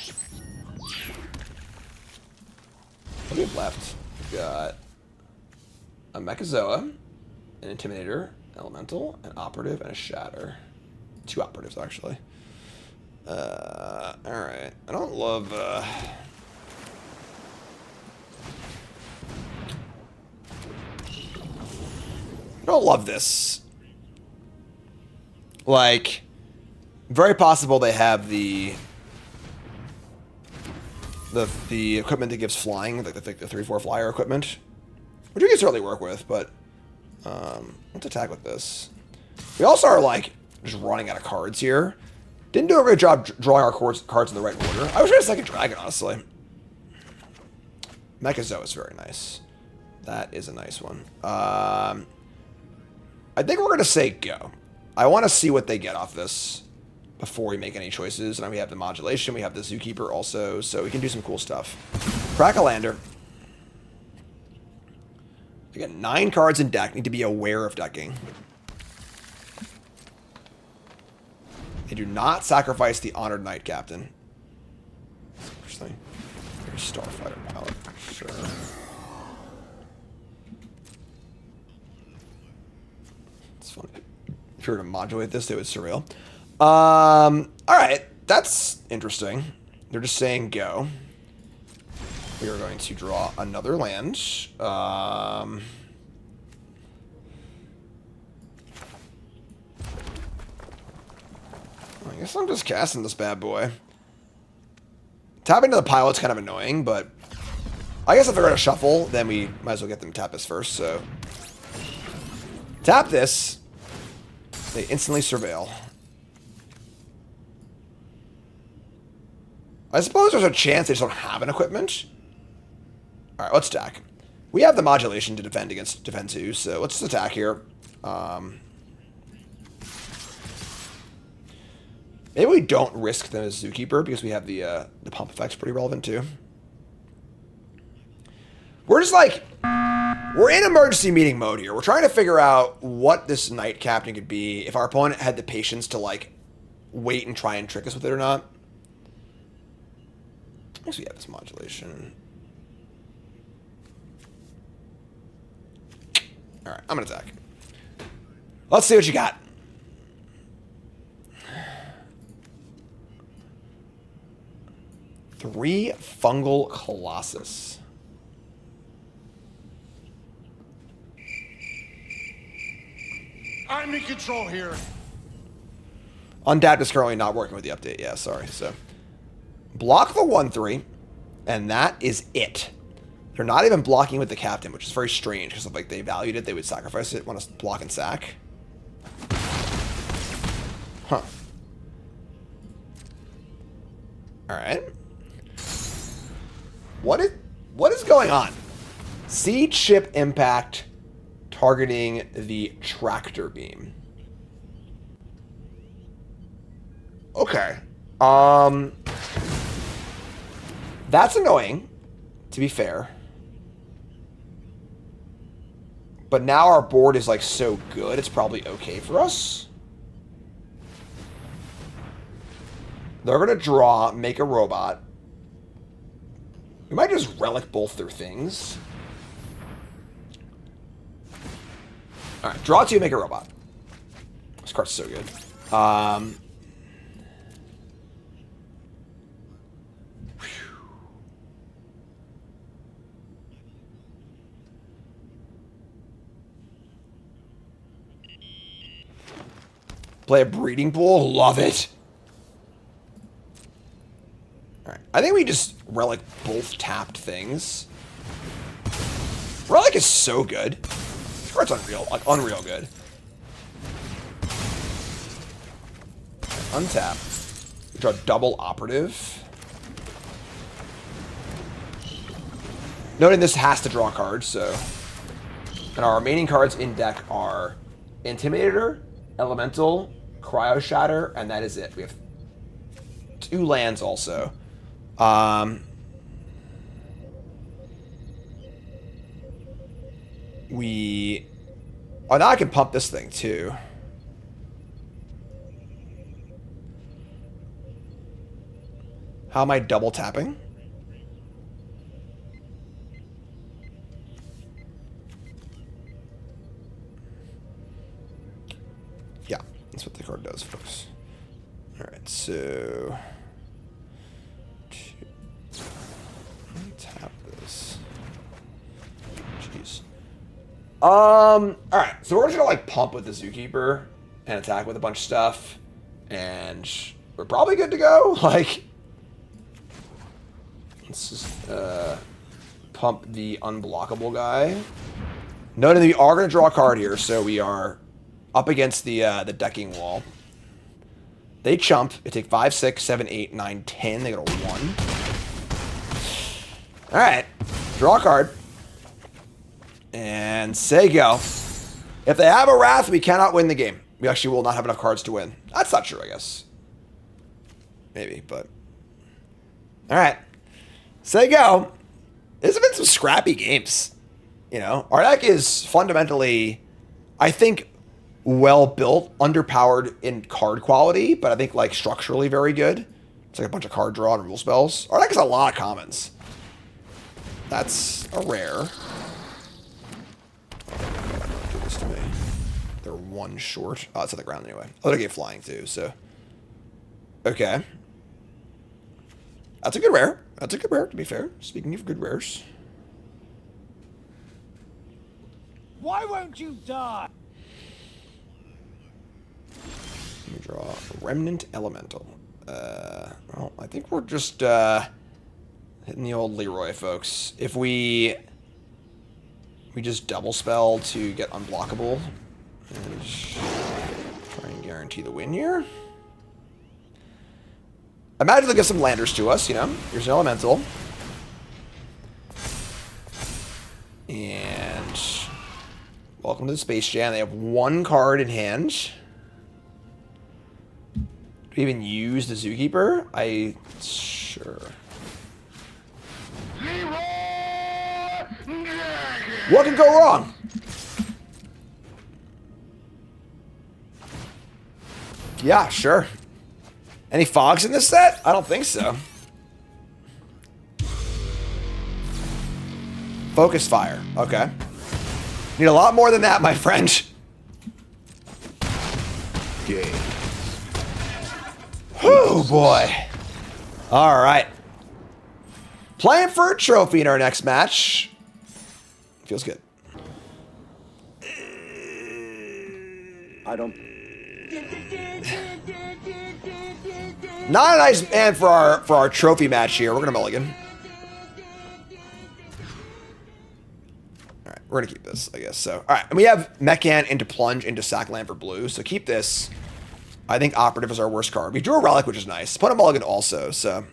What do we have left? We've got a Mechazoa, an Intimidator, Elemental, an Operative, and a Shatter. 2 Operatives, actually. Alright. I don't love, I don't love this. Like, Very possible they have the equipment that gives flying, like the 3/4 flyer equipment, which we can certainly work with. But let's attack with this. We also are like just running out of cards here. Didn't do a great job drawing our cards in the right order. I wish we had a second dragon, honestly. Mechazo is very nice. That is a nice one. I think we're gonna say go. I want to see what they get off this before we make any choices. And we have the modulation, we have the Zookeeper also, so we can do some cool stuff. Crack a lander. We got 9 cards in deck. Need to be aware of decking. They do not sacrifice the Honored Knight Captain. Interesting. There's Starfighter Pilot. Sure. It's funny. If you were to modulate this, it would surreal. Alright. That's interesting. They're just saying go. We are going to draw another land. I guess I'm just casting this bad boy. Tapping to the pilot's kind of annoying, but I guess if they're going to shuffle, then we might as well get them to tap this first, so. Tap this. They instantly surveil. I suppose there's a chance they just don't have an equipment. Alright, let's attack. We have the modulation to defend 2, so let's just attack here. Maybe we don't risk the Zookeeper because we have the pump effects pretty relevant too. We're just like, we're in emergency meeting mode here. We're trying to figure out what this Knight Captain could be, if our opponent had the patience to like wait and try and trick us with it or not. I guess we have this modulation. Alright, I'm gonna attack. Let's see what you got. Three Fungal Colossus. I'm in control here. Undapped is currently not working with the update. Yeah, sorry. So block the 1/3, and that is it. They're not even blocking with the captain, which is very strange because if like they valued it, they would sacrifice it, want to block and sack. Huh. All right. What is going on? Seed ship impact targeting the tractor beam. Okay. That's annoying, to be fair. But now our board is like so good, it's probably okay for us. They're gonna draw, make a robot. We might just relic both their things. Alright, draw 2, make a robot. This card's so good. Play a breeding pool? Love it. Alright, I think we just relic both tapped things. Relic is so good. This card's unreal, like unreal good. Untap. We draw double operative. Noting this has to draw cards, so. And our remaining cards in deck are Intimidator, Elemental, Cryo Shatter, and that is it. We have 2 lands also. Oh, now I can pump this thing too. How am I double tapping? Yeah, that's what the card does, folks. Alright, so tap this. Jeez. Alright, so we're just gonna like pump with the Zookeeper and attack with a bunch of stuff. And we're probably good to go. Like, let's just pump the unblockable guy. Note that we are going to draw a card here, so we are up against the decking wall. They chump. They take 5, 6, 7, 8, 9, 10. They go to 1. Alright. Draw a card. And say go. If they have a Wrath, we cannot win the game. We actually will not have enough cards to win. That's not true, I guess. Maybe, but... Alright. Say go. There's been some scrappy games. You know, our deck is fundamentally, I think, well-built, underpowered in card quality, but I think, like, structurally very good. It's like a bunch of card draw and rule spells. Our deck has a lot of commons. That's a rare. Do this to me. They're 1 short. Oh, it's on the ground anyway. Oh, they get flying too, so. Okay. That's a good rare. That's a good rare, to be fair. Speaking of good rares. Why won't you die? Let me draw a Remnant Elemental. Well, I think we're just hitting the old Leroy, folks. If we just double spell to get unblockable and try and guarantee the win here. Imagine they'll give some landers to us, you know. Here's an Elemental. And welcome to the Space Jam. They have 1 card in hand. Do we even use the Zookeeper? Sure. What can go wrong? Yeah, sure. Any fogs in this set? I don't think so. Focus fire. Okay. Need a lot more than that, my friend. Game. Oh boy. All right. Playing for a trophy in our next match. Feels good. I don't. Not a nice man for our trophy match here. We're gonna mulligan. All right, we're gonna keep this, I guess. So, all right, and we have Mechan into plunge into sack land for blue. So keep this. I think operative is our worst card. We drew a relic, which is nice. Put a mulligan also. So.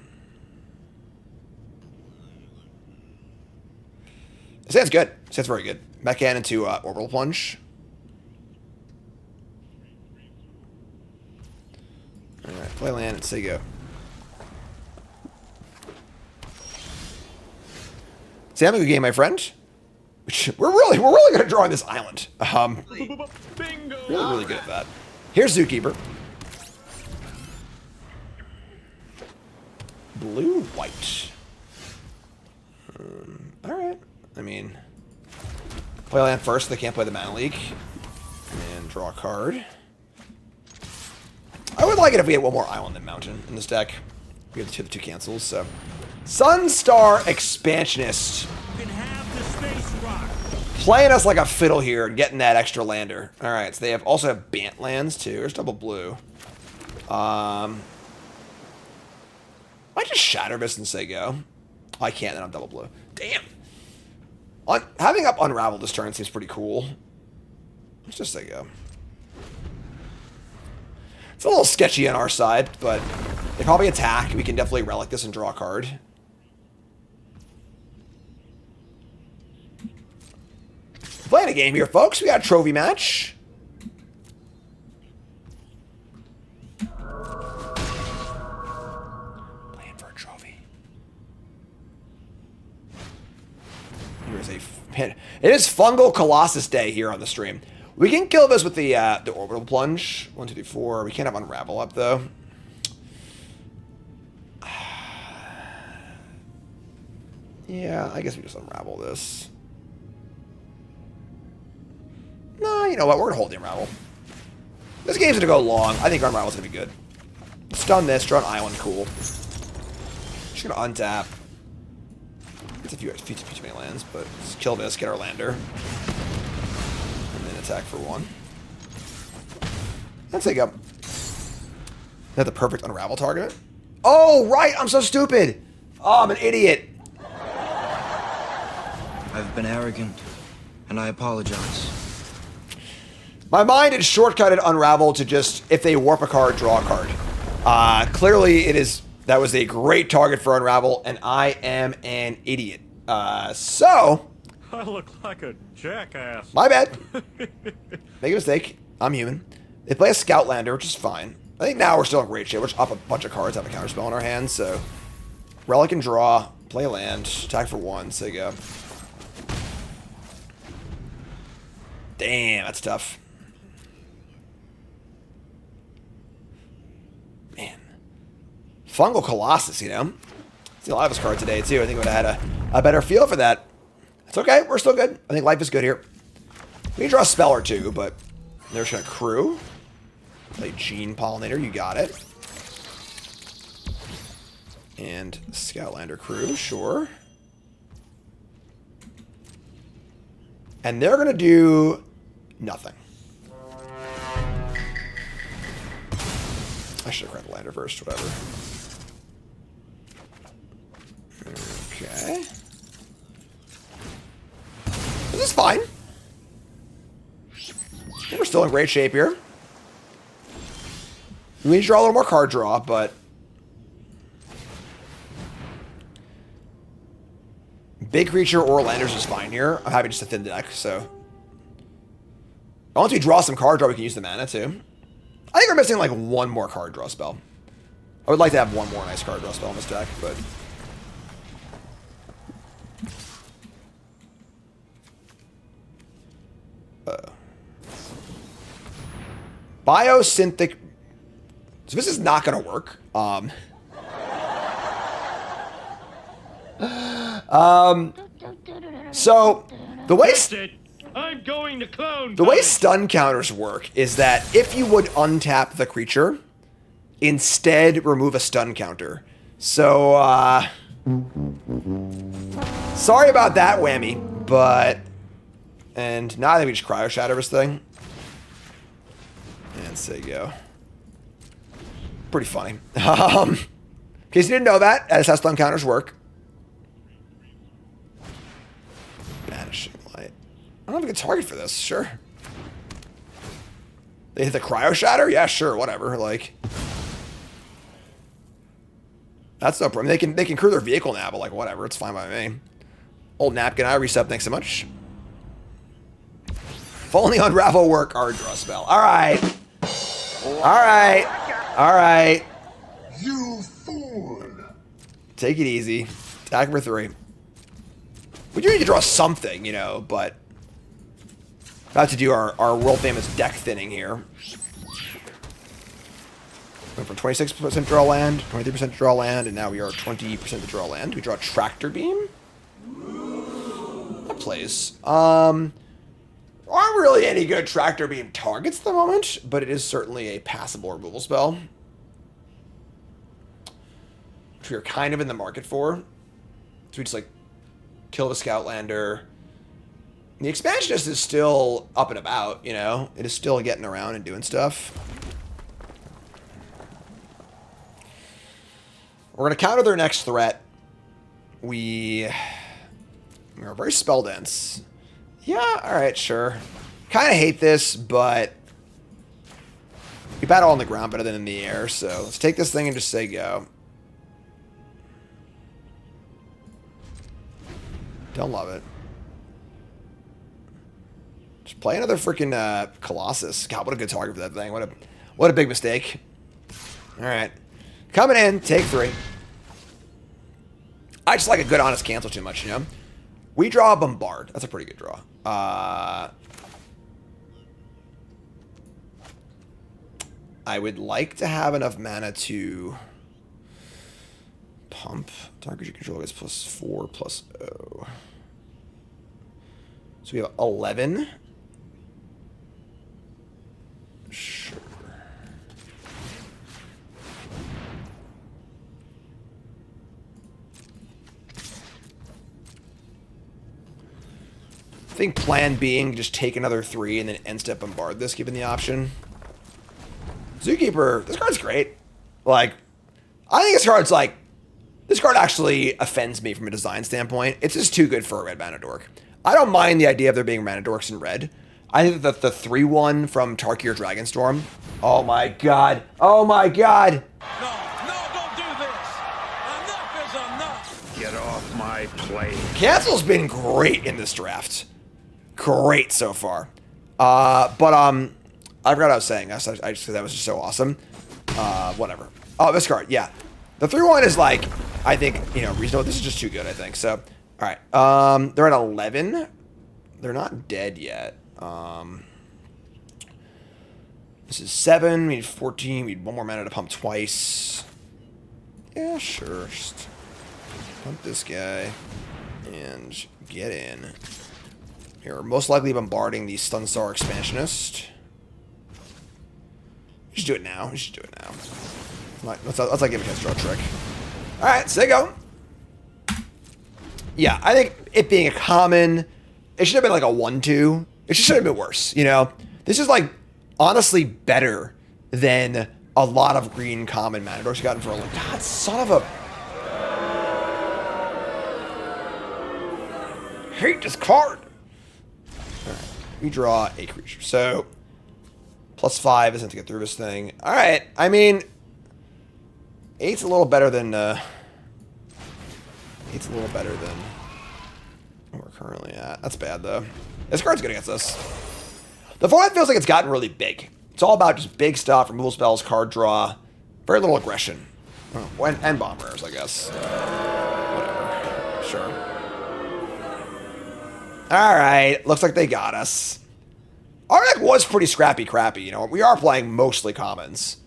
It sounds good. It sounds very good. Mechan into orbital plunge. Alright, play land and say go. See, having a good game, my friend. We're really good at drawing this island. Really good at that. Here's Zookeeper. Blue, white. Alright. I mean, play land first, so they can't play the Mana Leak. And draw a card. I would like it if we had 1 more island than mountain in this deck. We have the 2 cancels, so. Sunstar Expansionist. You can have the space rock. Playing us like a fiddle here and getting that extra lander. Alright, so they also have Bant lands too. There's double blue. I just Shatter Mist and say go. I can't, then I'm double blue. Damn. Having up Unravel this turn seems pretty cool. Let's just say go. It's a little sketchy on our side, but they probably attack. We can definitely relic this and draw a card. Playing a game here, folks. We got a trophy match. Playing for a trophy. Here's a pin. It is Fungal Colossus Day here on the stream. We can kill this with the orbital plunge. 1, 2, 3, 4. We can't have unravel up though. Yeah, I guess we just unravel this. No, you know what? We're gonna hold the unravel. This game's gonna go long. I think unravel's gonna be good. Stun this, draw an island, cool. Just gonna untap. It's a few too many lands, but just kill this, get our lander. Attack for 1. Let's take up. that the perfect unravel target? Oh, right. I'm so stupid. Oh, I'm an idiot. I've been arrogant, and I apologize. My mind had shortcutted unravel to just, if they warp a card, draw a card. Clearly, that was a great target for unravel, and I am an idiot. So... I look like a jackass. My bad. Make a mistake. I'm human. They play a Scoutlander, which is fine. I think now we're still in great shape. We're just up a bunch of cards, have a counterspell in our hands, so... Relic and draw, play land, attack for 1, so you go. Damn, that's tough. Man. Fungal Colossus, you know? See a lot of his card today, too. I think I would have had a better feel for that. It's okay. We're still good. I think life is good here. We can draw a spell or two, but they're just going to crew. Play Gene Pollinator. You got it. And Scoutlander crew. Sure. And they're going to do nothing. I should have grabbed the lander first. Whatever. Okay. This is fine. We're still in great shape here. We need to draw a little more card draw, but... Big creature or landers is fine here. I'm happy just to thin deck, so... Once we draw some card draw, we can use the mana, too. I think we're missing, like, one more card draw spell. I would like to have one more nice card draw spell in this deck, but... Biosynthetic. So this is not going to work. So the way I'm going to clone. The way stun counters work is that if you would untap the creature, instead remove a stun counter. So sorry about that, whammy. But and now I think we just cryo shatter this thing. And so you go. Pretty funny. In case you didn't know that, that's how stun counters work. Banishing Light. I don't have a good target for this. Sure. They hit the cryo shatter? Yeah, sure, whatever. Like, that's no problem. They can crew their vehicle now, but like whatever, it's fine by me. Old napkin, I reset. Thanks so much. If only unravel work, our draw spell. All right. All right. All right. You fool. Take it easy. Attack for 3. We do need to draw something, you know, but about to do our world famous deck thinning here. Went from 26% draw land, 23% draw land, and now we are 20% to draw land. We draw Tractor Beam. That plays. Aren't really any good Tractor Beam targets at the moment, but it is certainly a passable removal spell, which we are kind of in the market for. So we just like kill the Scoutlander. The Expansionist is still up and about, you know? It is still getting around and doing stuff. We're going to counter their next threat. We are very spell dense. Yeah, alright, sure. Kind of hate this, but we battle on the ground better than in the air, so let's take this thing and just say go. Don't love it. Just play another freaking Colossus. God, what a good target for that thing. What a big mistake. Alright. Coming in, take 3. I just like a good honest cancel too much, you know? We draw a Bombard. That's a pretty good draw. I would like to have enough mana to pump. Target you control gets +4/+0. So we have 11. Sure. I think plan being just take another 3 and then end step bombard this, given the option. Zookeeper, this card's great. Like, I think this card actually offends me from a design standpoint. It's just too good for a red mana dork. I don't mind the idea of there being mana dorks in red. I think that the 3/1 from Tarkir Dragonstorm. Oh my god. Oh my god. Get off my plane. Cancel's been great in this draft. Great so far. I forgot what I was saying. I just said that was just so awesome. Whatever. Oh, this card, yeah. The 3/1 is like, I think, reasonable. This is just too good, I think. So, all right. They're at 11. They're not dead yet. This is 7. We need 14. We need 1 more mana to pump twice. Yeah, sure. Just pump this guy and get in. You're most likely bombarding the Sunstar Expansionist. We should do it now. We should do it now. Let's like give a draw trick. All right, so there you go. Yeah, I think it being a common, it should have been like a 1/2. It should have been worse. This is like honestly better than a lot of green common mana dorks you gotten for like, God, son of a. Hate this card. All right, we draw a creature. So +5 isn't to get through this thing. All right, I mean, 8's a little better than. 8's a little better than where we're currently at. That's bad though. This card's good against us. The format feels like it's gotten really big. It's all about just big stuff, removal spells, card draw, very little aggression. Oh, and bomb rares, I guess. Whatever. Sure. Alright, looks like they got us. Our deck was pretty scrappy crappy, We are playing mostly commons.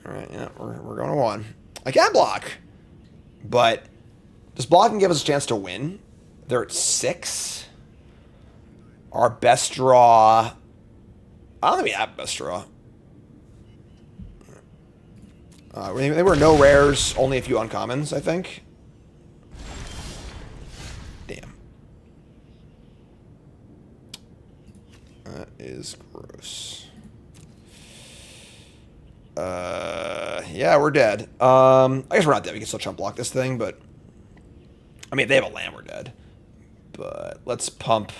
Alright, yeah, we're going to 1. I can block, but does blocking give us a chance to win? They're at 6. Our best draw. I don't think we have best draw. There were no rares, only a few uncommons, I think. Damn. That is gross. Yeah, we're dead. I guess we're not dead. We can still chump block this thing, but I mean, if they have a land, we're dead. But let's pump.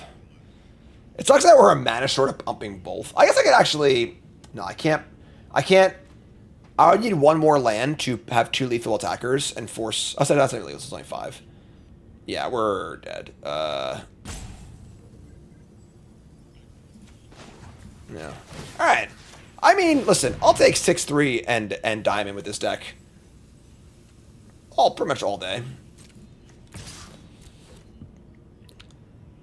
It sucks that we're a mana short of pumping both. I guess I could actually. No, I can't. I would need 1 more land to have 2 lethal attackers and force. I said that's not illegal. It's only 5. Yeah, we're dead. Yeah. All right. I mean, listen. I'll take 6/3 and diamond with this deck. Pretty much all day.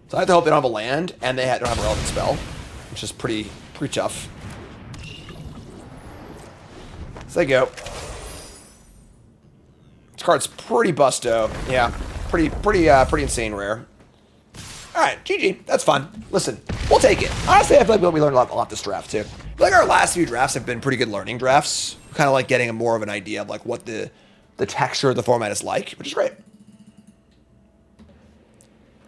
So I have to hope they don't have a land and they don't have a relevant spell, which is pretty tough. So there you go. This card's pretty busto. Yeah, pretty insane rare. All right, GG. That's fun. Listen, we'll take it. Honestly, I feel like we learned a lot this draft too. I feel like our last few drafts have been pretty good learning drafts. Kind of like getting more of an idea of like what the texture of the format is like, which is great.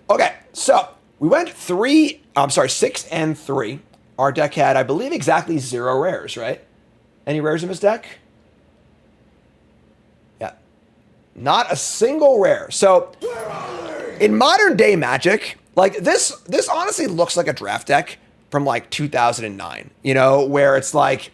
Okay, so we went 6 and 3. Our deck had, I believe, exactly 0 rares, right? Any rares in this deck? Yeah. Not a single rare. So, in modern day Magic, like this honestly looks like a draft deck from like 2009, where it's like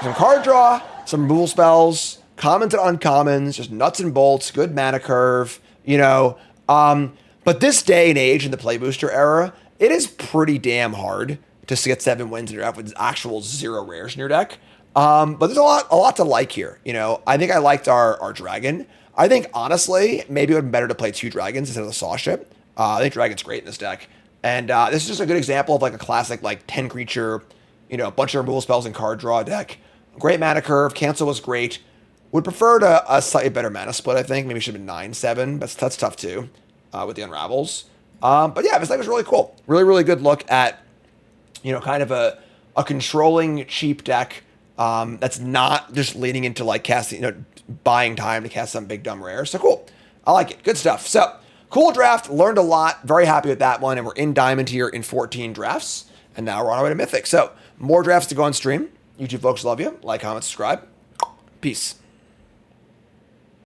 some card draw, some removal spells, commons and uncommons, just nuts and bolts, good mana curve, but this day and age in the Play Booster era, it is pretty damn hard to get 7 wins in your deck with actual 0 rares in your deck. But there's a lot to like here. I think I liked our dragon. I think honestly, maybe it would be better to play 2 dragons instead of the Saw Ship. I think dragon's great in this deck. And this is just a good example of like a classic like 10 creature, a bunch of removal spells and card draw deck. Great mana curve. Cancel was great. Would prefer a slightly better mana split, I think. Maybe it should have been 9/7, but that's tough too with the Unravels. But yeah, this deck was really cool. Really, really good look at, kind of a controlling cheap deck that's not just leaning into like casting, buying time to cast some big dumb rare. So cool. I like it. Good stuff. So Cool draft. Learned a lot. Very happy with that one. And we're in Diamond here in 14 drafts. And now we're on our way to Mythic. So more drafts to go on stream. YouTube folks love you. Like, comment, subscribe. Peace.